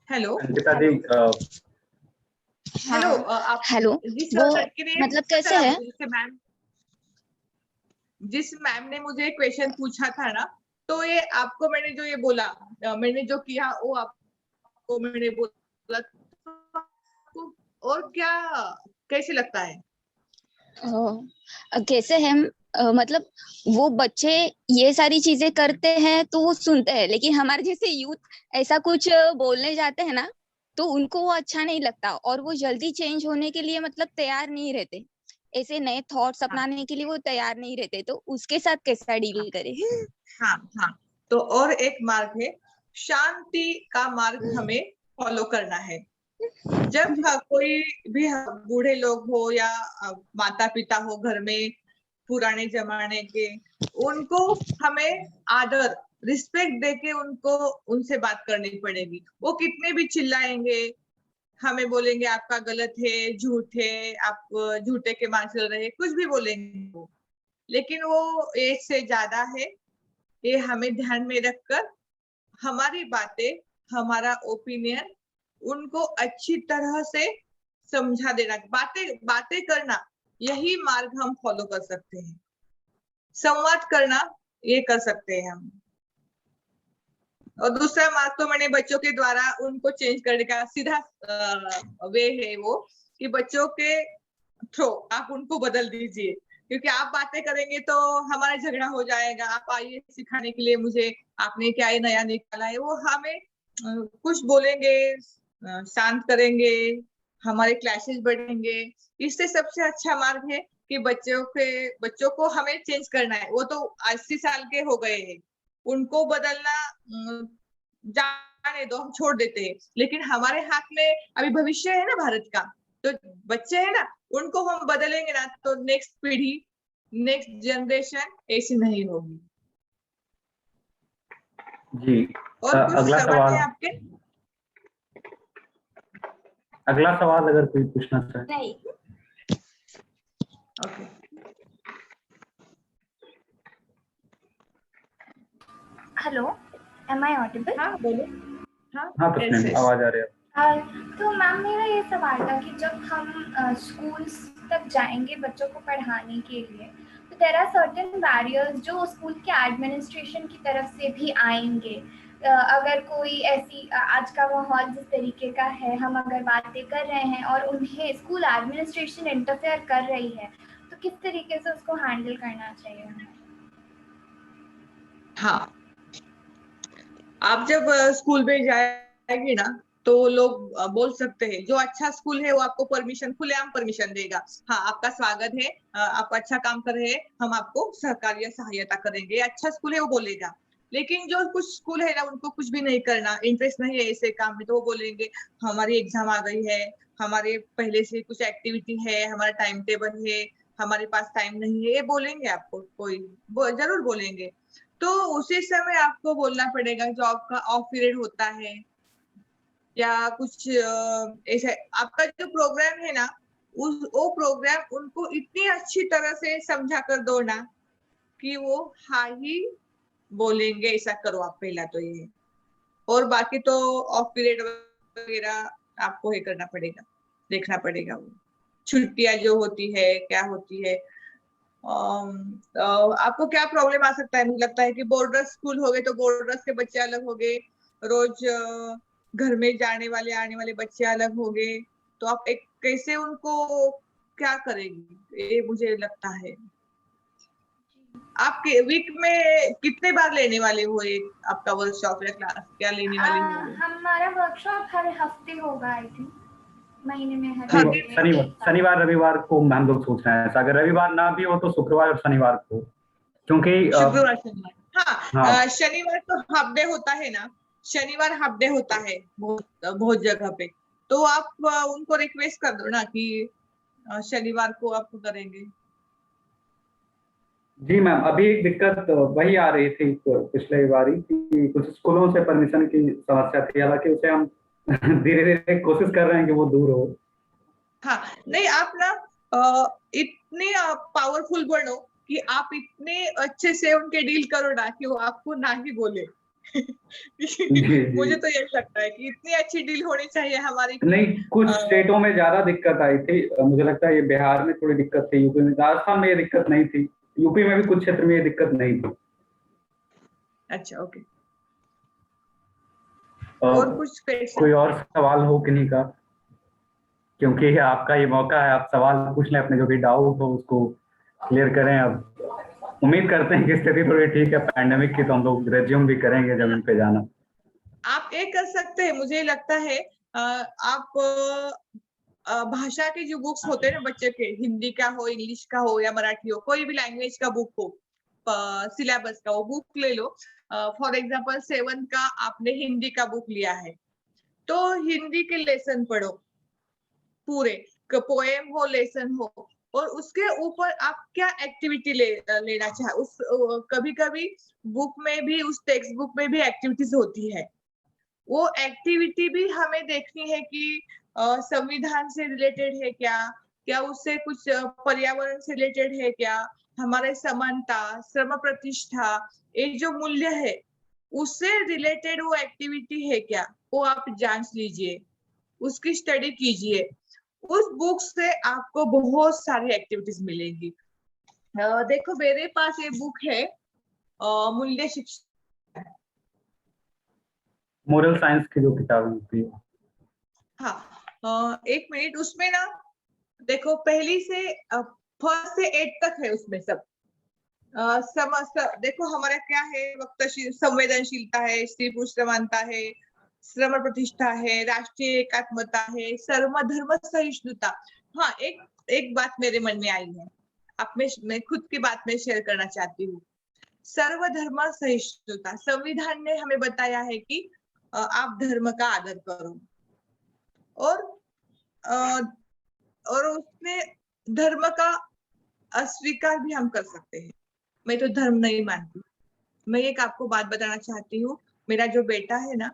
हेलो अंकिता जी, हेलो, हाँ आप हेलो। जिस वो लड़के ने मतलब कैसे पूछा था है? मुझे, जिस मैम ने मुझे क्वेश्चन पूछा था ना, तो ये आपको मैंने जो ये बोला, मैंने जो किया वो आपको मैंने बोला, तो आपको और क्या कैसे लगता है? कैसे है मतलब वो बच्चे ये सारी चीजें करते हैं तो वो सुनते हैं, लेकिन हमारे जैसे यूथ ऐसा कुछ बोलने जाते हैं ना तो उनको वो अच्छा नहीं लगता और वो जल्दी चेंज होने के लिए मतलब तैयार नहीं रहते। ऐसे नए थॉट्स हाँ अपनाने के लिए वो तैयार नहीं रहते, तो उसके साथ कैसा हाँ डील करें? हाँ हाँ। तो और एक मार्ग है, शांति का मार्ग हमें फॉलो करना है। जब कोई भी बूढ़े लोग हो या माता पिता हो घर में पुराने जमाने के, उनको हमें आदर रिस्पेक्ट देके उनको उनसे बात करनी पड़ेगी। वो कितने भी चिल्लाएंगे, हमें बोलेंगे आपका गलत है, झूठ है, आप झूठे के मार चल रहे, कुछ भी बोलेंगे वो, लेकिन वो एज से ज्यादा है। ये हमें ध्यान में रखकर हमारी बातें, हमारा ओपिनियन उनको अच्छी तरह से समझा देना, बातें बातें करना, यही मार्ग हम फॉलो कर सकते हैं। संवाद करना ये कर सकते हैं हम। और दूसरा मार्ग तो मैंने बच्चों के द्वारा उनको चेंज करने का सीधा वे है वो, कि बच्चों के थ्रो आप उनको बदल दीजिए, क्योंकि आप बातें करेंगे तो हमारा झगड़ा हो जाएगा। आप आइए सिखाने के लिए मुझे, आपने क्या ये नया निकाला है, वो हमें कुछ बोलेंगे, शांत करेंगे, हमारे क्लासेस बढ़ेंगे। इससे सबसे अच्छा मार्ग है कि बच्चों को हमें चेंज करना है। वो तो 80 साल के हो गए हैं, उनको बदलना जाने दो, हम छोड़ देते हैं। लेकिन हमारे हाथ में अभी भविष्य है ना भारत का, तो बच्चे है ना, उनको हम बदलेंगे ना तो नेक्स्ट पीढ़ी, नेक्स्ट जनरेशन ऐसी नहीं होगी। जी। और कुछ अगला सवाल सवाल, है आपके? अगला सवाल अगर कोई पूछना चाहे। नहीं। Okay. Hello, am I audible? हाँ बोलो। हाँ yes, तस्नीम, yes. आवाज आ रही है। तो मैम मेरा ये सवाल था कि जब हम स्कूल्स तक जाएंगे बच्चों को पढ़ाने के लिए, तो देयर आर सर्टेन बैरियर्स जो स्कूल के एडमिनिस्ट्रेशन की तरफ से भी आएंगे। अगर कोई ऐसी आज का माहौल जिस तरीके का है, हम अगर बातें कर रहे हैं और उन्हें स्कूल एडमिनिस्ट्रेशन इंटरफेयर कर रही है, तो किस तरीके से उसको हैंडल करना चाहिए हमें? हाँ, आप जब स्कूल में जाएंगे ना तो लोग बोल सकते हैं जो अच्छा स्कूल है वो आपको परमिशन, खुलेआम परमिशन देगा। हाँ, आपका स्वागत है, आप अच्छा काम कर रहे हैं, हम आपको सहकार्य सहायता करेंगे, अच्छा स्कूल है वो बोलेगा। लेकिन जो कुछ स्कूल है ना उनको कुछ भी नहीं करना, इंटरेस्ट नहीं है ऐसे काम में, तो वो बोलेंगे हमारी एग्जाम आ गई है, हमारे पहले से कुछ एक्टिविटी है, हमारा टाइम टेबल है, हमारे पास टाइम नहीं है, ये बोलेंगे आपको, कोई जरूर बोलेंगे। तो उसी समय आपको बोलना पड़ेगा जो आपका ऑफ पीरियड होता है या कुछ ऐसे आपका जो प्रोग्राम है ना, वो प्रोग्राम उनको इतनी अच्छी तरह से समझा कर दो ना कि वो हाँ ही बोलेंगे ऐसा करो आप, पहला तो ये। और बाकी तो ऑफ पीरियड वगैरह आपको ये करना पड़ेगा, देखना पड़ेगा। वो छुट्टियां जो होती है क्या होती है, आपको क्या प्रॉब्लम आ सकता है? मुझे लगता है कि बॉर्डर स्कूल हो गए तो बॉर्डर्स के बच्चे अलग हो गए, रोज घर में जाने वाले आने वाले बच्चे अलग हो गए, तो आप एक कैसे उनको क्या करेंगे, ये मुझे लगता है। आप वीक में कितने बार लेने वाले हो एक आपका वर्कशॉप या क्लास, क्या लेने वाले हो? हमारा वर्कशॉप हर हफ्ते होगा, आई थिंक महीने में हर शनिवार रविवार को हम लोग सोच रहे हैं, अगर रविवार ना भी हो तो शुक्रवार और शनिवार को, क्योंकि शुक्रवार शनिवार। हाँ, हाँ। शनिवार तो हाफ डे होता है ना, शनिवार हाफ डे होता है बहुत जगह पे, तो आप उनको रिक्वेस्ट कर दो ना कि शनिवार को आप करेंगे। जी मैम, अभी एक दिक्कत वही आ रही थी पिछले बारी कि कुछ स्कूलों से परमिशन की समस्या थी, हालांकि उसे हम धीरे धीरे कोशिश कर रहे हैं कि वो दूर हो। हाँ, नहीं आप ना इतने पावरफुल बनो कि आप इतने अच्छे से उनके डील करो ना कि वो आपको ना ही बोले। मुझे तो यही लगता है कि इतनी अच्छी डील होनी चाहिए हमारी। नहीं, कुछ स्टेटों में ज्यादा दिक्कत आई थी, मुझे लगता है ये बिहार में थोड़ी दिक्कत थी, यूपी में, राजस्थान में ये दिक्कत नहीं थी, यूपी में भी कुछ क्षेत्र में ये दिक्कत नहीं थी। अच्छा, ओके। और कुछ कोई और सवाल हो किन्हीं का? क्योंकि आपका ये मौका है, आप सवाल पूछ लें, अपने जो भी डाउट हो उसको क्लियर करें। अब उम्मीद करते हैं कि स्थिति थोड़ी ठीक है पैंडेमिक की, तो हम लोग रेज्यूम भी करेंगे जमीन पे जाना। आप ये कर सकते हैं, मुझे लगता है आप भाषा के जो बुक्स होते हैं ना बच्चे के, हिंदी का हो, इंग्लिश का हो या मराठी हो, कोई भी लैंग्वेज का बुक हो, सिलेबस का वो बुक ले लो। फॉर एग्जांपल 7th का आपने हिंदी का बुक लिया है तो हिंदी के लेसन पढ़ो पूरे, पोएम हो, लेसन हो, और उसके ऊपर आप क्या एक्टिविटी लेना चाहे। उस कभी कभी बुक में भी, उस टेक्स्ट बुक में भी एक्टिविटीज होती है, वो एक्टिविटी भी हमें देखनी है कि संविधान से रिलेटेड है क्या, क्या उससे कुछ पर्यावरण से रिलेटेड है क्या, हमारे समानता, श्रम प्रतिष्ठा, ये जो मूल्य है उससे रिलेटेड वो एक्टिविटी है क्या, वो आप जांच लीजिए, उसकी स्टडी कीजिए। उस बुक से आपको बहुत सारी एक्टिविटीज मिलेंगी। देखो मेरे पास ये बुक है, मूल्य शिक्षा, मोरल साइंस की जो किताब होती है। हाँ, एक मिनट, उसमें ना देखो पहली से फर्स्ट से 8 तक है उसमें सब। देखो हमारा क्या है, वक्तशील, संवेदनशीलता है, स्त्री पुरुष समानता है, श्रम प्रतिष्ठा है, राष्ट्रीय एकात्मता है, सर्व धर्म सहिष्णुता। हाँ, एक बात मेरे मन में आई है, मैं खुद की बात में शेयर करना चाहती हूँ। सर्वधर्म सहिष्णुता, संविधान ने हमें बताया है कि आप धर्म का आदर करो, और उसमें धर्म का अस्वीकार भी हम कर सकते हैं। मैं तो धर्म नहीं मानती। मैं एक आपको बात बताना चाहती हूँ, मेरा जो बेटा है ना,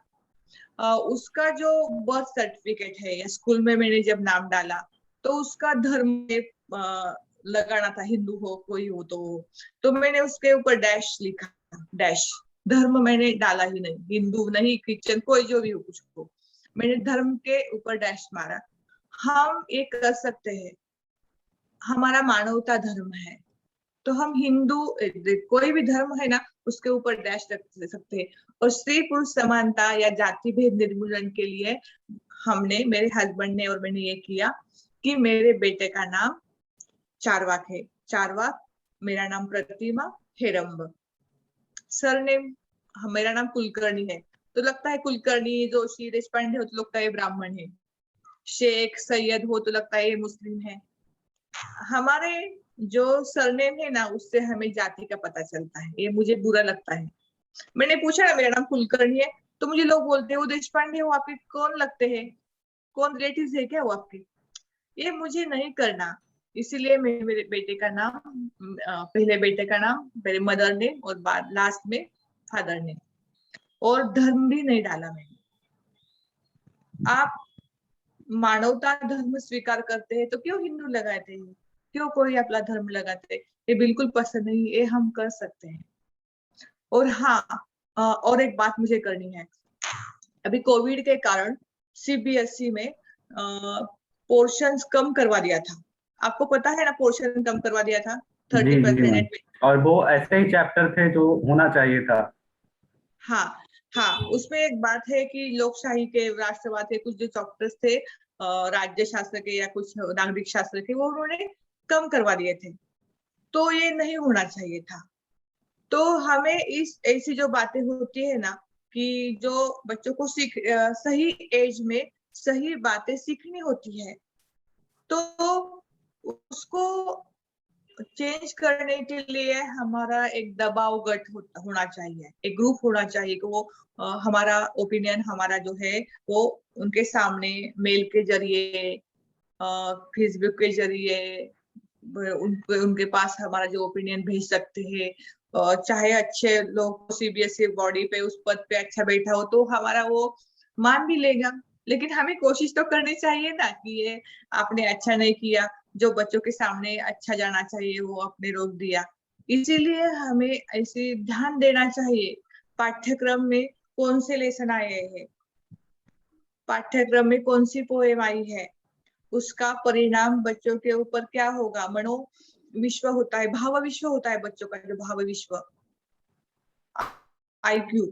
उसका जो बर्थ सर्टिफिकेट है या स्कूल में मैंने जब नाम डाला तो उसका धर्म लगाना था, हिंदू हो कोई हो तो मैंने उसके ऊपर डैश लिखा, डैश। धर्म मैंने डाला ही नहीं, हिंदू नहीं क्रिश्चियन कोई जो भी हो कुछ हो, मैंने धर्म के ऊपर डैश मारा। हम ये कर सकते हैं, हमारा मानवता धर्म है, तो हम हिंदू कोई भी धर्म है ना उसके ऊपर डैश रख सकते हैं। और स्त्री पुरुष समानता या जाति भेद निर्मूलन के लिए हमने, मेरे हस्बैंड ने और मैंने ये किया कि मेरे बेटे का नाम चारवाक है, चारवाक। मेरा नाम प्रतिमा हेरम्ब। सरनेम मेरा नाम कुलकर्णी है, तो लगता है कुलकर्णी जोशी देशपांडे हो तो लगता है ब्राह्मण है, शेख सैयद हो तो लगता है ये मुस्लिम है। हमारे जो सरनेम है ना उससे हमें जाति का पता चलता है, ये मुझे बुरा लगता है। मैंने पूछा ना मेरा नाम कुलकर्णी है तो मुझे लोग बोलते हैं वो देशपांडे हो, आपके कौन लगते हैं, कौन रिलेटिव है क्या वो आपके? ये मुझे नहीं करना, इसीलिए मैं मेरे बेटे का नाम, पहले बेटे का नाम मेरे मदर ने और बाद लास्ट में फादर ने, और धर्म भी नहीं डाला मैंने। आप मानवता धर्म स्वीकार करते हैं तो क्यों हिंदू लगाते हैं, क्यों कोई अपना धर्म लगाते हैं? ये बिल्कुल पसंद नहीं, ये हम कर सकते हैं। और हाँ, और एक बात मुझे करनी है, अभी कोविड के कारण सीबीएसई में पोर्शंस कम करवा दिया था, आपको पता है ना, पोर्शन कम करवा दिया था जी जी 30% मैम, और वो ऐसे ही चैप्टर थे जो होना चाहिए था। हाँ हाँ, उसमें एक बात है कि लोकशाही के, राष्ट्रवाद के कुछ जो चैप्टर्स थे, राज्य शास्त्र के या कुछ नागरिक शास्त्र के, वो उन्होंने कम करवा दिए थे, तो ये नहीं होना चाहिए था। तो हमें इस ऐसी जो बातें होती है ना कि जो बच्चों को सही एज में सही बातें सीखनी होती है, तो उसको चेंज करने के लिए हमारा एक दबाव गट होना चाहिए, एक ग्रुप होना चाहिए कि वो हमारा ओपिनियन, हमारा जो है वो उनके सामने मेल के जरिए, फेसबुक के जरिए उनके पास हमारा जो ओपिनियन भेज सकते हैं। चाहे अच्छे लोग सीबीएसई बॉडी पे उस पद पे अच्छा बैठा हो तो हमारा वो मान भी लेगा, लेकिन हमें कोशिश तो करनी चाहिए ना कि ये आपने अच्छा नहीं किया, जो बच्चों के सामने अच्छा जाना चाहिए वो आपने रोक दिया। इसीलिए हमें ऐसे ध्यान देना चाहिए पाठ्यक्रम में कौन से लेसन आए हैं, पाठ्यक्रम में कौन सी पोएम आई है, उसका परिणाम बच्चों के ऊपर क्या होगा। मनो विश्व होता है, भाव विश्व होता है बच्चों का, जो भाव विश्व, आईक्यू,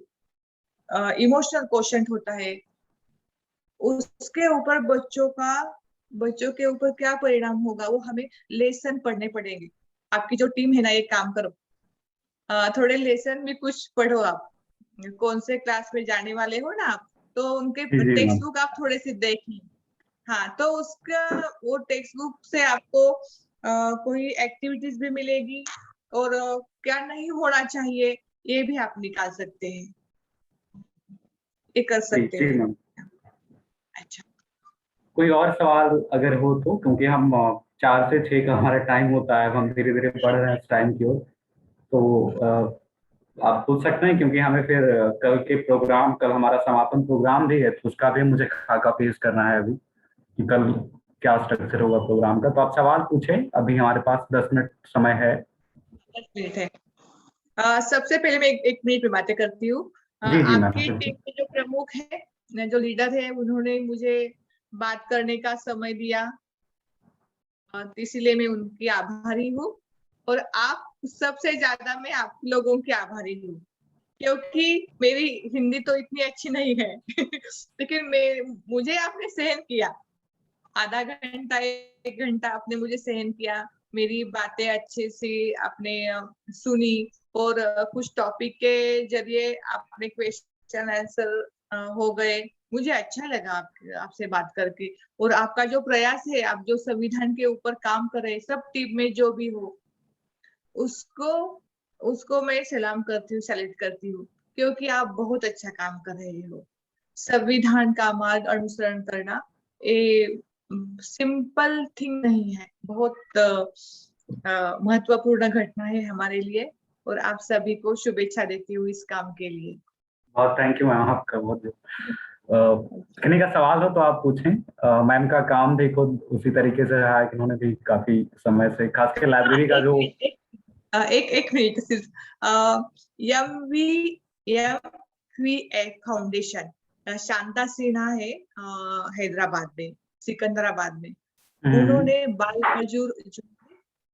इमोशनल कोशेंट होता है, उसके ऊपर बच्चों के ऊपर क्या परिणाम होगा वो हमें लेसन पढ़ने पड़ेंगे। आपकी जो टीम है ना, एक काम करो, थोड़े लेसन भी कुछ पढ़ो। आप कौन से क्लास में जाने वाले हो ना आप, तो उनके जी जी टेक्स्ट मैम। बुक आप थोड़े से देखें। हाँ, तो उसका वो टेक्स्ट बुक से आपको कोई एक्टिविटीज भी मिलेगी, और क्या नहीं होना चाहिए ये भी आप निकाल सकते हैं, ये कर जी सकते जी हैं। मैम। अच्छा, कोई और सवाल अगर हो तो, क्योंकि हम 4 से 6 का हमारा टाइम होता है, हम धीरे धीरे बढ़ रहे हैं इस टाइम की ओर, तो आप पूछ सकते हैं, क्योंकि हमें फिर कल के प्रोग्राम, कल हमारा समापन प्रोग्राम भी है, तो उसका भी मुझे खाका पेश करना है अभी कि कल क्या स्ट्रक्चर होगा प्रोग्राम का। तो आप सवाल पूछें, अभी हमारे पास 10 मिनट समय है। 10 मिनट है। सबसे पहले मैं एक मिनट में बातें करती हूँ। जी जी मैम, आपकी बिल्कुल। टीम के जो प्रमुख है, जो लीडर है, उन्होंने मुझे बात करने का समय दिया, इसीलिए मैं उनकी आभारी हूँ। और आप सबसे ज्यादा मैं आप लोगों की आभारी हूँ, क्योंकि मेरी हिंदी तो इतनी अच्छी नहीं है लेकिन मुझे आपने सहन किया, आधा घंटा 1 घंटा आपने मुझे सहन किया, मेरी बातें अच्छे से आपने सुनी, और कुछ टॉपिक के जरिए आपने क्वेश्चन आंसर हो गए। मुझे अच्छा लगा आपसे बात करके, और आपका जो प्रयास है, आप जो संविधान के ऊपर काम कर रहे हैं, सब टीम में जो भी हो, उसको उसको मैं सलाम करती हूँ, सैल्यूट करती हूँ, क्योंकि आप बहुत अच्छा काम कर रहे हो। संविधान का मार्ग अनुसरण करना ये सिंपल थिंग नहीं है, बहुत महत्वपूर्ण घटना है हमारे लिए, और आप सभी को शुभेच्छा देती हूँ इस काम के लिए। बहुत थैंक यू मैम आपका, बहुत किन्हीं का सवाल हो तो आप पूछें। मैम का काम देखो उसी तरीके से रहा है कि उन्होंने भी काफी समय से, खासकर लाइब्रेरी का जो एक मिनट सिर्फ MVF फाउंडेशन, शांता सिन्हा है हैदराबाद में, सिकंदराबाद में। उन्होंने बाल मजूर जो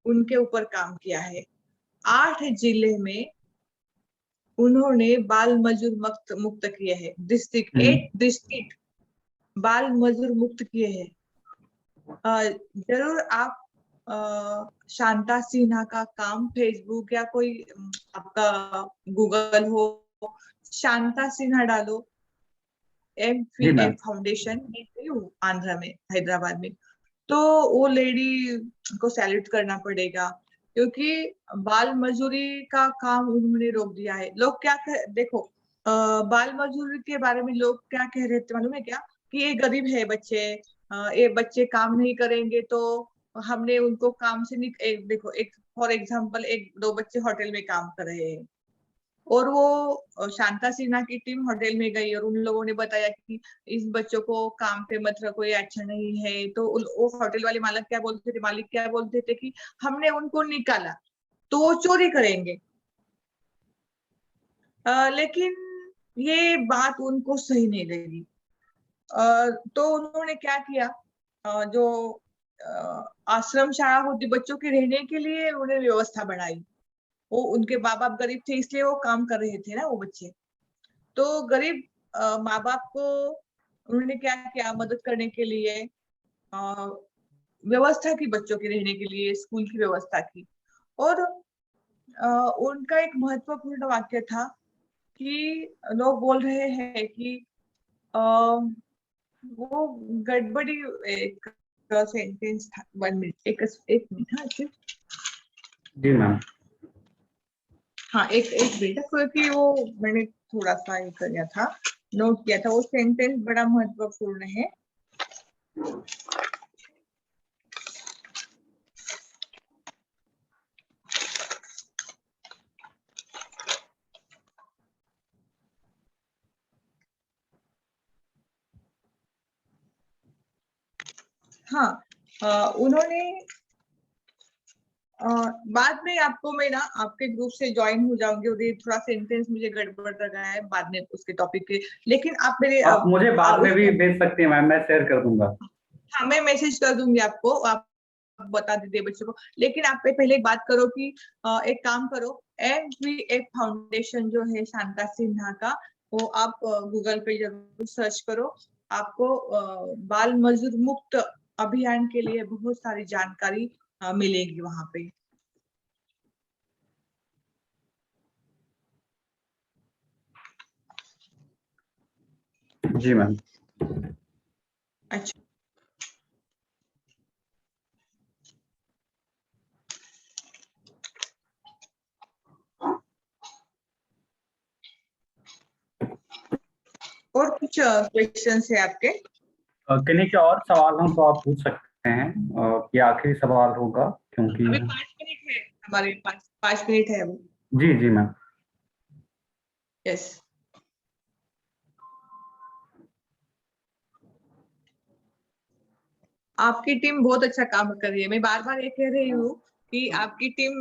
उनके ऊपर काम किया है। 8 जिले में उन्होंने बाल मजूर मुक्त किए हैं। डिस्ट्रिक्ट 8 डिस्ट्रिक्ट बाल मजूर मुक्त किए हैं। जरूर आप शांता सिन्हा का काम फेसबुक या कोई आपका गूगल हो, शांता सिन्हा डालो, MVF फाउंडेशन, आंध्र में, हैदराबाद में। तो वो लेडी को सैल्यूट करना पड़ेगा, क्योंकि बाल मजूरी का काम उन्होंने रोक दिया है। लोग क्या देखो, बाल मजूरी के बारे में लोग क्या कह रहे थे मालूम है क्या, कि ये गरीब है बच्चे, ये बच्चे काम नहीं करेंगे तो हमने उनको काम से देखो, एक फॉर एग्जांपल 1-2 बच्चे होटल में काम कर रहे हैं, और वो शांता सिन्हा की टीम होटल में गई और उन लोगों ने बताया कि इस बच्चों को काम पे मत रखो, ये अच्छा नहीं है। तो वो होटल वाले मालिक क्या बोलते थे कि हमने उनको निकाला तो वो चोरी करेंगे। लेकिन ये बात उनको सही नहीं लगी। तो उन्होंने क्या किया, जो आश्रम शाला होती बच्चों के रहने के लिए, उन्हें व्यवस्था बनाई। वो उनके माँ बाप गरीब थे इसलिए वो काम कर रहे थे ना वो बच्चे। तो गरीब माँ बाप को उन्होंने क्या किया, मदद करने के लिए व्यवस्था की, बच्चों के रहने के लिए स्कूल की व्यवस्था की। और उनका एक महत्वपूर्ण वाक्य था कि लोग बोल रहे हैं कि वो गड़बड़ी, एक सेंटेंस था, 1 मिनट, एक मिनट। हाँ जी मैम। हाँ, एक मिनट, क्योंकि वो मैंने थोड़ा सा ये किया था, नोट किया था, वो सेंटेंस बड़ा महत्वपूर्ण है। हाँ, उन्होंने बाद में आपको मैं ना आपके ग्रुप से ज्वाइन हो जाऊंगी, और ये थोड़ा सेंटेंस मुझे गड़बड़ लगा है बाद में उसके टॉपिक के, लेकिन आप मेरे आप मुझे बाद में भी भेज सकती हैं मैम, मैं शेयर कर दूंगा। हाँ, मैं मैसेज कर दूंगी आपको, आप बता दीजिए बच्चों को। लेकिन आप पहले एक बात करो कि एक काम करो, MVF फाउंडेशन जो है शांता सिन्हा का, वो आप गूगल पे जरूर सर्च करो। आपको बाल मजदूर मुक्त अभियान के लिए बहुत सारी जानकारी मिलेगी वहां पे। जी मैम। अच्छा, और कुछ क्वेश्चंस है आपके? किन्हीं के और सवाल हो तो आप पूछ सकते हैं। ये आखिरी सवाल होगा क्योंकि अभी 5 मिनट है हमारे पास, 5 मिनट है अभी। जी जी मैम। यस, आपकी टीम बहुत अच्छा काम कर रही है। मैं बार बार ये कह रही हूँ कि आपकी टीम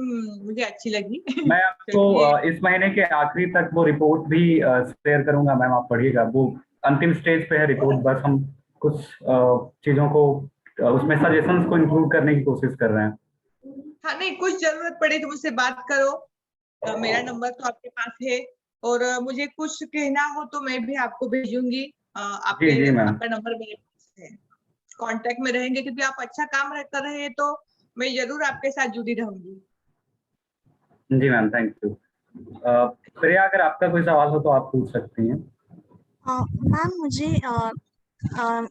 मुझे अच्छी लगी। मैं आपको इस महीने के आखिरी तक वो रिपोर्ट भी शेयर करूंगा मैम, आप पढ़िएगा। वो अंतिम स्टेज पे है रिपोर्ट, बस हम कुछ चीजों को उसमें सजेशंस को इंक्लूड करने की कोशिश कर रहे हैं। हाँ, नहीं, कुछ जरूरत पड़े तो मुझसे बात करो, मेरा नंबर तो आपके पास है, और मुझे कुछ कहना हो तो मैं भी आपको भेजूंगी। जी जी मैम। आपका नंबर मेरे पास है, कांटेक्ट में रहेंगे, क्योंकि आप अच्छा काम कर रहे हैं तो मैं जरूर आपके साथ जुड़ी रहूंगी। जी मैम, थैंक यू। प्रिया, अगर आपका कोई सवाल हो तो आप पूछ सकती हैं। मैम, मुझे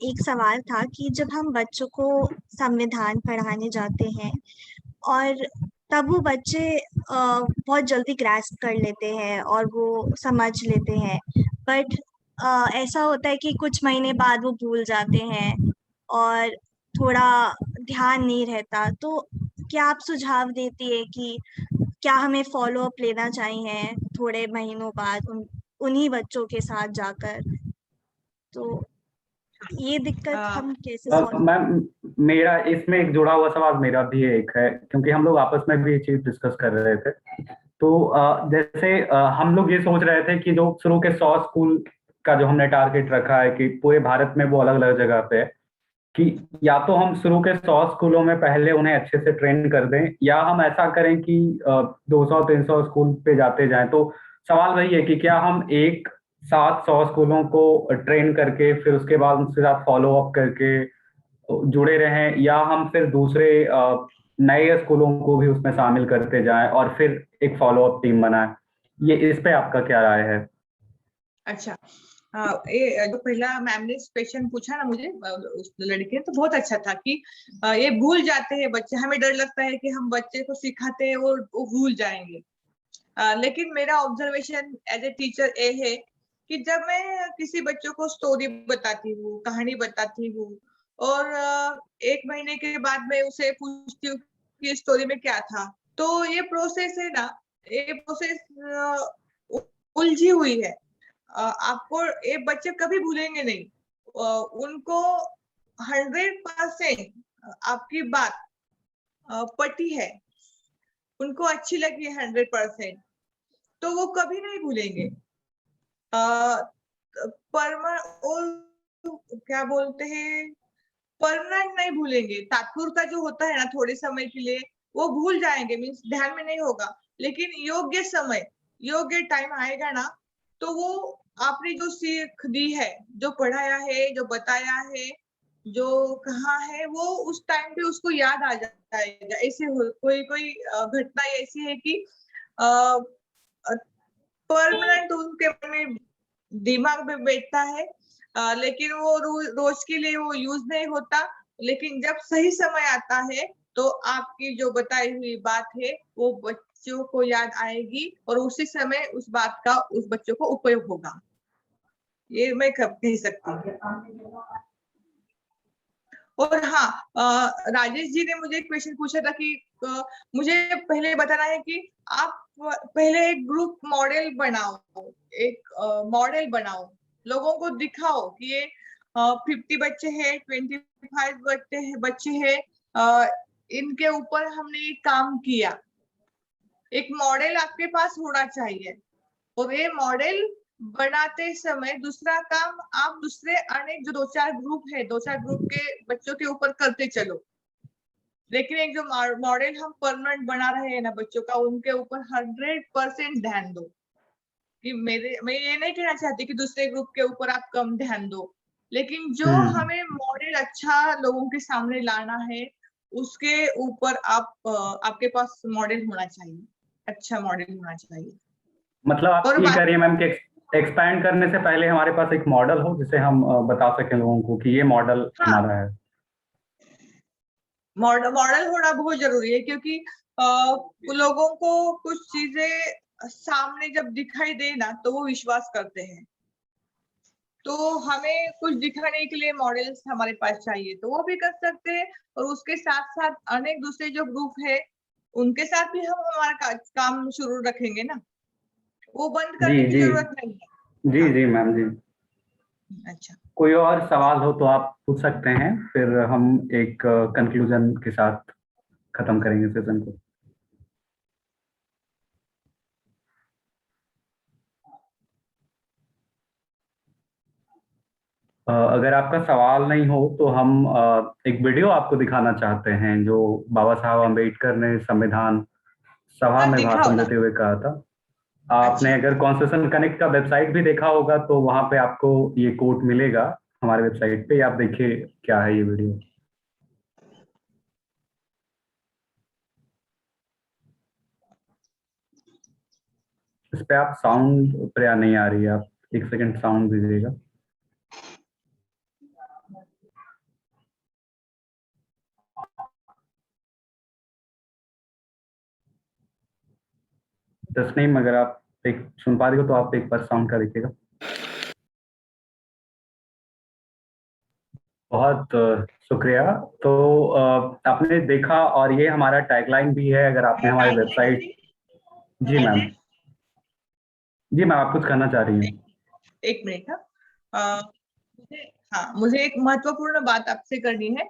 एक सवाल था कि जब हम बच्चों को संविधान पढ़ाने जाते हैं और तब वो बच्चे बहुत जल्दी ग्रास्प कर लेते हैं और वो समझ लेते हैं, बट ऐसा होता है कि कुछ महीने बाद वो भूल जाते हैं और थोड़ा ध्यान नहीं रहता। तो क्या आप सुझाव देती है कि क्या हमें फॉलो अप लेना चाहिए थोड़े महीनों बाद उन्हीं बच्चों के साथ जाकर? तो ये दिक्कत हाँ। हम कैसे सॉल्व? मैम, मेरा इसमें एक जुड़ा हुआ सवाल मेरा भी एक है, क्योंकि हम लोग आपस में भी ये चीज डिस्कस कर रहे थे। तो जैसे हम लोग ये सोच रहे थे कि जो शुरू के 100 स्कूल का जो हमने टारगेट रखा है कि पूरे भारत में वो अलग अलग जगह पे है, कि या तो हम शुरू के 100 स्कूलों में पहले उन्हें अच्छे से ट्रेन कर दें, या हम ऐसा करें कि 200-300 स्कूल पे जाते जाएं। तो सवाल वही है कि क्या हम एक साथ 100 स्कूलों को ट्रेन करके फिर उसके बाद उनके साथ फॉलो अप करके जुड़े रहें, या हम फिर दूसरे नए स्कूलों को भी उसमें शामिल करते जाएं और फिर एक फॉलो अप टीम बनाएं। ये इस पे आपका क्या राय है? अच्छा, हाँ, ये जो पहला मैम ने क्वेश्चन पूछा ना मुझे, उस लड़के ने, तो बहुत अच्छा था कि ये भूल जाते हैं बच्चे। हमें डर लगता है कि हम बच्चे को सिखाते हैं वो भूल जाएंगे। लेकिन मेरा ऑब्जर्वेशन एज ए टीचर ये है कि जब मैं किसी बच्चों को स्टोरी बताती हूँ, कहानी बताती हूँ, और 1 महीने के बाद मैं उसे पूछती हूँ कि स्टोरी में क्या था, तो ये प्रोसेस है ना, ये प्रोसेस उलझी हुई है। आपको ये बच्चे कभी भूलेंगे नहीं। उनको 100% आपकी बात पटी है, उनको अच्छी लगी है 100%, तो वो कभी नहीं भूलेंगे। क्या बोलते हैं, परमानेंट नहीं भूलेंगे। तात्पुर का जो होता है ना, थोड़े समय के लिए वो भूल जाएंगे, मीन्स ध्यान में नहीं होगा। लेकिन योग्य समय, योग्य टाइम आएगा ना, तो वो आपने जो सीख दी है, जो पढ़ाया है, जो बताया है, जो कहा है, वो उस टाइम पे उसको याद आ जाएगा। ऐसे कोई कोई घटना ऐसी है कि परमानेंट उनके मन में, दिमाग में बैठता है, लेकिन वो रोज के लिए वो यूज नहीं होता। लेकिन जब सही समय आता है तो आपकी जो बताई हुई बात है वो बच्चों को याद आएगी, और उसी समय उस बात का उस बच्चों को उपयोग होगा। ये मैं कह सकती हूँ। और हाँ, राजेश जी ने मुझे एक क्वेश्चन पूछा था कि मुझे पहले बताना है कि आप पहले एक ग्रुप मॉडल बनाओ, एक मॉडल बनाओ, लोगों को दिखाओ कि ये 50 बच्चे हैं, 25 बच्चे हैं, इनके ऊपर हमने ये काम किया। एक मॉडल आपके पास होना चाहिए, और ये मॉडल बनाते समय दूसरा काम आप दूसरे अनेक जो 2-4 ग्रुप है, 2-4 ग्रुप के बच्चों के ऊपर करते चलो। लेकिन एक जो मॉडल हम परमानेंट बना रहे हैं ना बच्चों का, उनके ऊपर 100% ध्यान दो। कि मैं ये नहीं कहना चाहती कि दूसरे ग्रुप के ऊपर आप कम ध्यान दो, लेकिन जो हमें मॉडल अच्छा लोगों के सामने लाना है, उसके ऊपर आपके पास मॉडल होना चाहिए, अच्छा मॉडल होना चाहिए। मतलब आप और ये कह रही है मैम कि एक्सपैंड करने से पहले हमारे पास एक मॉडल हो जिसे हम बता सकें लोगों को कि ये मॉडल हमारा है। मॉडल होना बहुत जरूरी है, क्योंकि लोगों को कुछ चीजें सामने जब दिखाई दे ना, तो वो विश्वास करते हैं। तो हमें कुछ दिखाने के लिए मॉडल्स हमारे पास चाहिए, तो वो भी कर सकते हैं। और उसके साथ साथ अनेक दूसरे जो ग्रुप है, उनके साथ भी हम हमारा काम शुरू रखेंगे ना, वो बंद करने की जरूरत नहीं है। जी जी मैम जी। अच्छा, कोई और सवाल हो तो आप पूछ सकते हैं, फिर हम एक कंक्लूजन के साथ खत्म करेंगे सेशन को। अगर आपका सवाल नहीं हो तो हम एक वीडियो आपको दिखाना चाहते हैं जो बाबा साहब अम्बेडकर ने संविधान सभा में दिखाओ भाषण ना। देते हुए कहा था। आपने अच्छा, अगर कॉन्स्टिट्यूशन कनेक्ट का वेबसाइट भी देखा होगा तो वहां पे आपको ये कोट मिलेगा हमारे वेबसाइट पे। आप देखिए क्या है ये वीडियो। इस पे आप साउंड प्रया नहीं आ रही है, आप 1 सेकंड साउंड दीजिएगा। तस्नीम, अगर आप एक सुन पा रही हो तो आप एक बार साउंड का देखिएगा। बहुत शुक्रिया। तो आपने देखा, और ये हमारा टैगलाइन भी है। अगर आपने हमारी वेबसाइट। जी मैम। जी मैम, आप कुछ कहना चाह रही हैं? एक मिनट। हाँ, मुझे एक महत्वपूर्ण बात आपसे करनी है।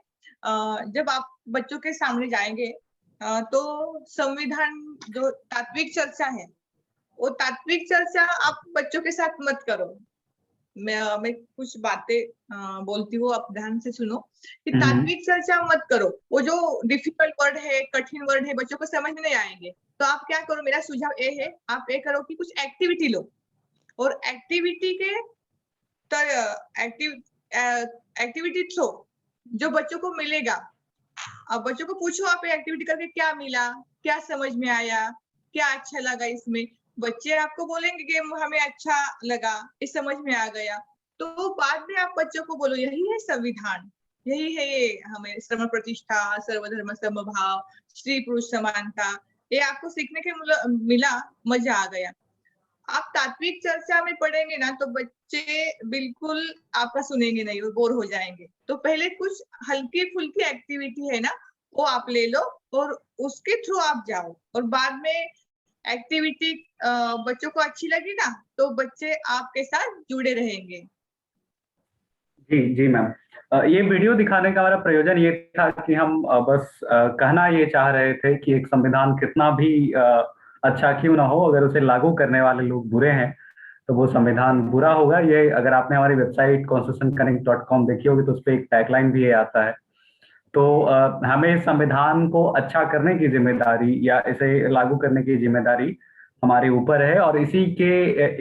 जब आप बच्चों के सामने जाएंगे तो संविधान जो तात्विक चर्चा है, वो तात्विक चर्चा आप बच्चों के साथ मत करो। मैं कुछ बातें बोलती हूँ, आप ध्यान से सुनो कि तात्विक चर्चा मत करो। वो जो डिफिकल्ट वर्ड है, कठिन वर्ड है, बच्चों को समझ में नहीं आएंगे। तो आप क्या करो, मेरा सुझाव ये है, आप ये करो कि कुछ एक्टिविटी लो, और एक्टिविटी के एक्टिविटी थ्रो जो बच्चों को मिलेगा, अब बच्चों को पूछो आप एक्टिविटी करके क्या मिला, क्या समझ में आया, क्या अच्छा लगा इसमें। बच्चे आपको बोलेंगे कि हमें अच्छा लगा, ये समझ में आ गया। तो बाद में आप बच्चों को बोलो यही है संविधान, यही है ये हमें श्रम प्रतिष्ठा, सर्वधर्म समभाव, स्त्री पुरुष समानता, ये आपको सीखने के मिला, मजा आ गया। आप तात्विक चर्चा में पढ़ेंगे ना तो बच्चे बिल्कुल आपका सुनेंगे नहीं, वो बोर हो जाएंगे। तो पहले कुछ हल्की फुल्की एक्टिविटी है ना, वो आप ले लो और उसके थ्रू आप जाओ, और बाद में एक्टिविटी बच्चों को अच्छी लगी ना तो बच्चे आपके साथ जुड़े रहेंगे। जी जी मैम, ये वीडियो दिखाने का हमारा प्रयोजन ये था कि हम बस कहना ये चाह रहे थे कि एक संविधान कितना भी अच्छा क्यों ना हो, अगर उसे लागू करने वाले लोग बुरे हैं तो वो संविधान बुरा होगा। ये अगर आपने हमारी वेबसाइट constitutionconnect.com देखी होगी तो उस पर एक टैगलाइन भी ये आता है। तो हमें संविधान को अच्छा करने की जिम्मेदारी या इसे लागू करने की जिम्मेदारी हमारे ऊपर है, और इसी के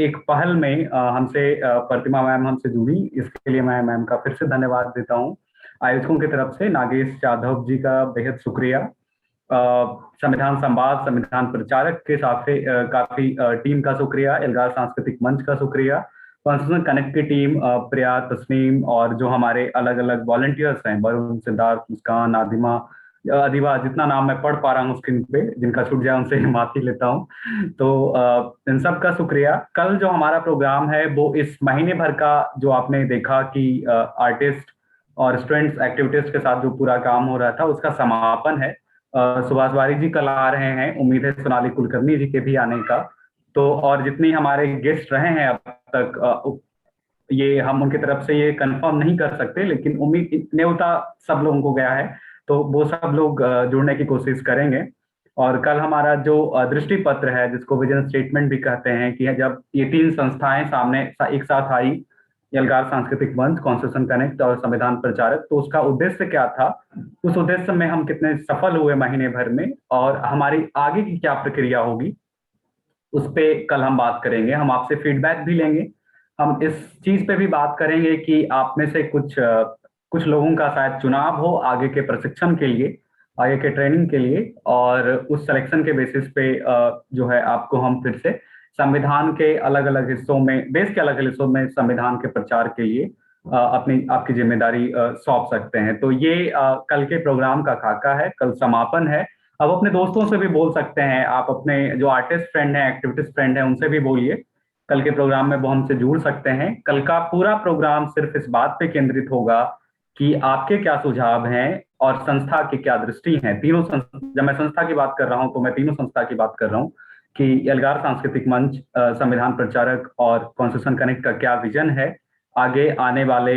एक पहल में हमसे प्रतिमा मैम हमसे जुड़ी, इसके लिए मैं मैम का फिर से धन्यवाद देता हूँ। आयोजकों की तरफ से नागेश यादव जी का बेहद शुक्रिया, संविधान संवाद संविधान प्रचारक के साथ काफी टीम का शुक्रिया, एल्गार सांस्कृतिक मंच का शुक्रिया, कॉन्स्टिट्यूशन कनेक्ट की टीम, प्रिया, तस्नीम, और जो हमारे अलग अलग वॉलंटियर्स हैं, वरुण, सिद्धार्थ, मुस्कान, आदिमा, अधिवा, जितना नाम मैं पढ़ पा रहा हूँ स्क्रीन पे, जिनका छूट जाए उनसे माफी लेता हूँ। तो इन सब का शुक्रिया। कल जो हमारा प्रोग्राम है वो इस महीने भर का, जो आपने देखा कि आर्टिस्ट और स्टूडेंट्स एक्टिविटीज के साथ जो पूरा काम हो रहा था, उसका समापन है। सुभाष वारिक जी कल आ रहे हैं, उम्मीद है सोनाली कुलकर्णी जी के भी आने का। तो और जितनी हमारे गेस्ट रहे हैं अब तक, ये हम उनकी तरफ से ये कंफर्म नहीं कर सकते, लेकिन उम्मीद न्योता सब लोगों को गया है, तो वो सब लोग जुड़ने की कोशिश करेंगे। और कल हमारा जो दृष्टि पत्र है, जिसको विजन स्टेटमेंट भी कहते हैं, कि जब ये 3 संस्थाएं सामने एक साथ आई, एल्गार सांस्कृतिक मंच, कॉन्स्टिट्यूशन कनेक्ट और संविधान प्रचारक, तो उसका उद्देश्य क्या था, उस उद्देश्य में हम कितने सफल हुए महीने भर में, और हमारी आगे की क्या प्रक्रिया होगी, उस पे कल हम बात करेंगे। हम आपसे फीडबैक भी लेंगे, हम इस चीज पे भी बात करेंगे कि आप में से कुछ लोगों का शायद चुनाव हो आगे के प्रशिक्षण के लिए, आगे के ट्रेनिंग के लिए, और उस सिलेक्शन के बेसिस पे जो है आपको हम फिर से संविधान के अलग अलग हिस्सों में, देश के अलग अलग हिस्सों में संविधान के प्रचार के लिए आपकी जिम्मेदारी सौंप सकते हैं। तो ये कल के प्रोग्राम का खाका है, कल समापन है। अब अपने दोस्तों से भी बोल सकते हैं, आप अपने जो आर्टिस्ट फ्रेंड हैं, एक्टिविटीज फ्रेंड हैं, उनसे भी बोलिए, कल के प्रोग्राम में वो हमसे जुड़ सकते हैं। कल का पूरा प्रोग्राम सिर्फ इस बात पे केंद्रित होगा कि आपके क्या सुझाव हैं और संस्था की क्या दृष्टि है। जब मैं संस्था की बात कर रहा हूं तो मैं तीनों संस्था की बात कर रहा हूं, कि एल्गार सांस्कृतिक मंच, संविधान प्रचारक और कॉन्स्टिट्यूशन कनेक्ट का क्या विजन है आगे आने वाले,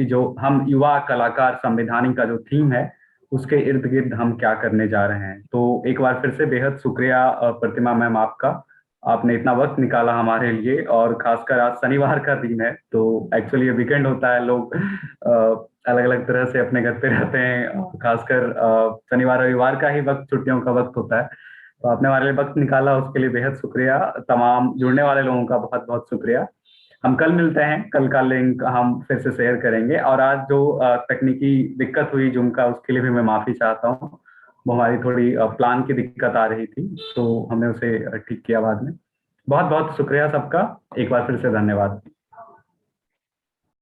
जो हम युवा कलाकार संविधानिक का जो थीम है, उसके इर्द गिर्द हम क्या करने जा रहे हैं। तो एक बार फिर से बेहद शुक्रिया प्रतिमा मैम आपका, आपने इतना वक्त निकाला हमारे लिए, और खासकर आज शनिवार का दिन है, तो एक्चुअली ये वीकेंड होता है, लोग अलग अलग तरह से अपने घर पे रहते हैं, खासकर शनिवार रविवार का ही वक्त छुट्टियों का वक्त होता है। तो आपने हमारे लिए वक्त निकाला, उसके लिए बेहद शुक्रिया। तमाम जुड़ने वाले लोगों का बहुत बहुत शुक्रिया। हम कल मिलते हैं, कल का लिंक हम फिर से शेयर करेंगे। और आज जो तकनीकी दिक्कत हुई जूम का, उसके लिए भी मैं माफी चाहता हूँ। वो हमारी थोड़ी प्लान की दिक्कत आ रही थी, तो हमने उसे ठीक किया बाद में। बहुत बहुत शुक्रिया सबका, एक बार फिर से धन्यवाद।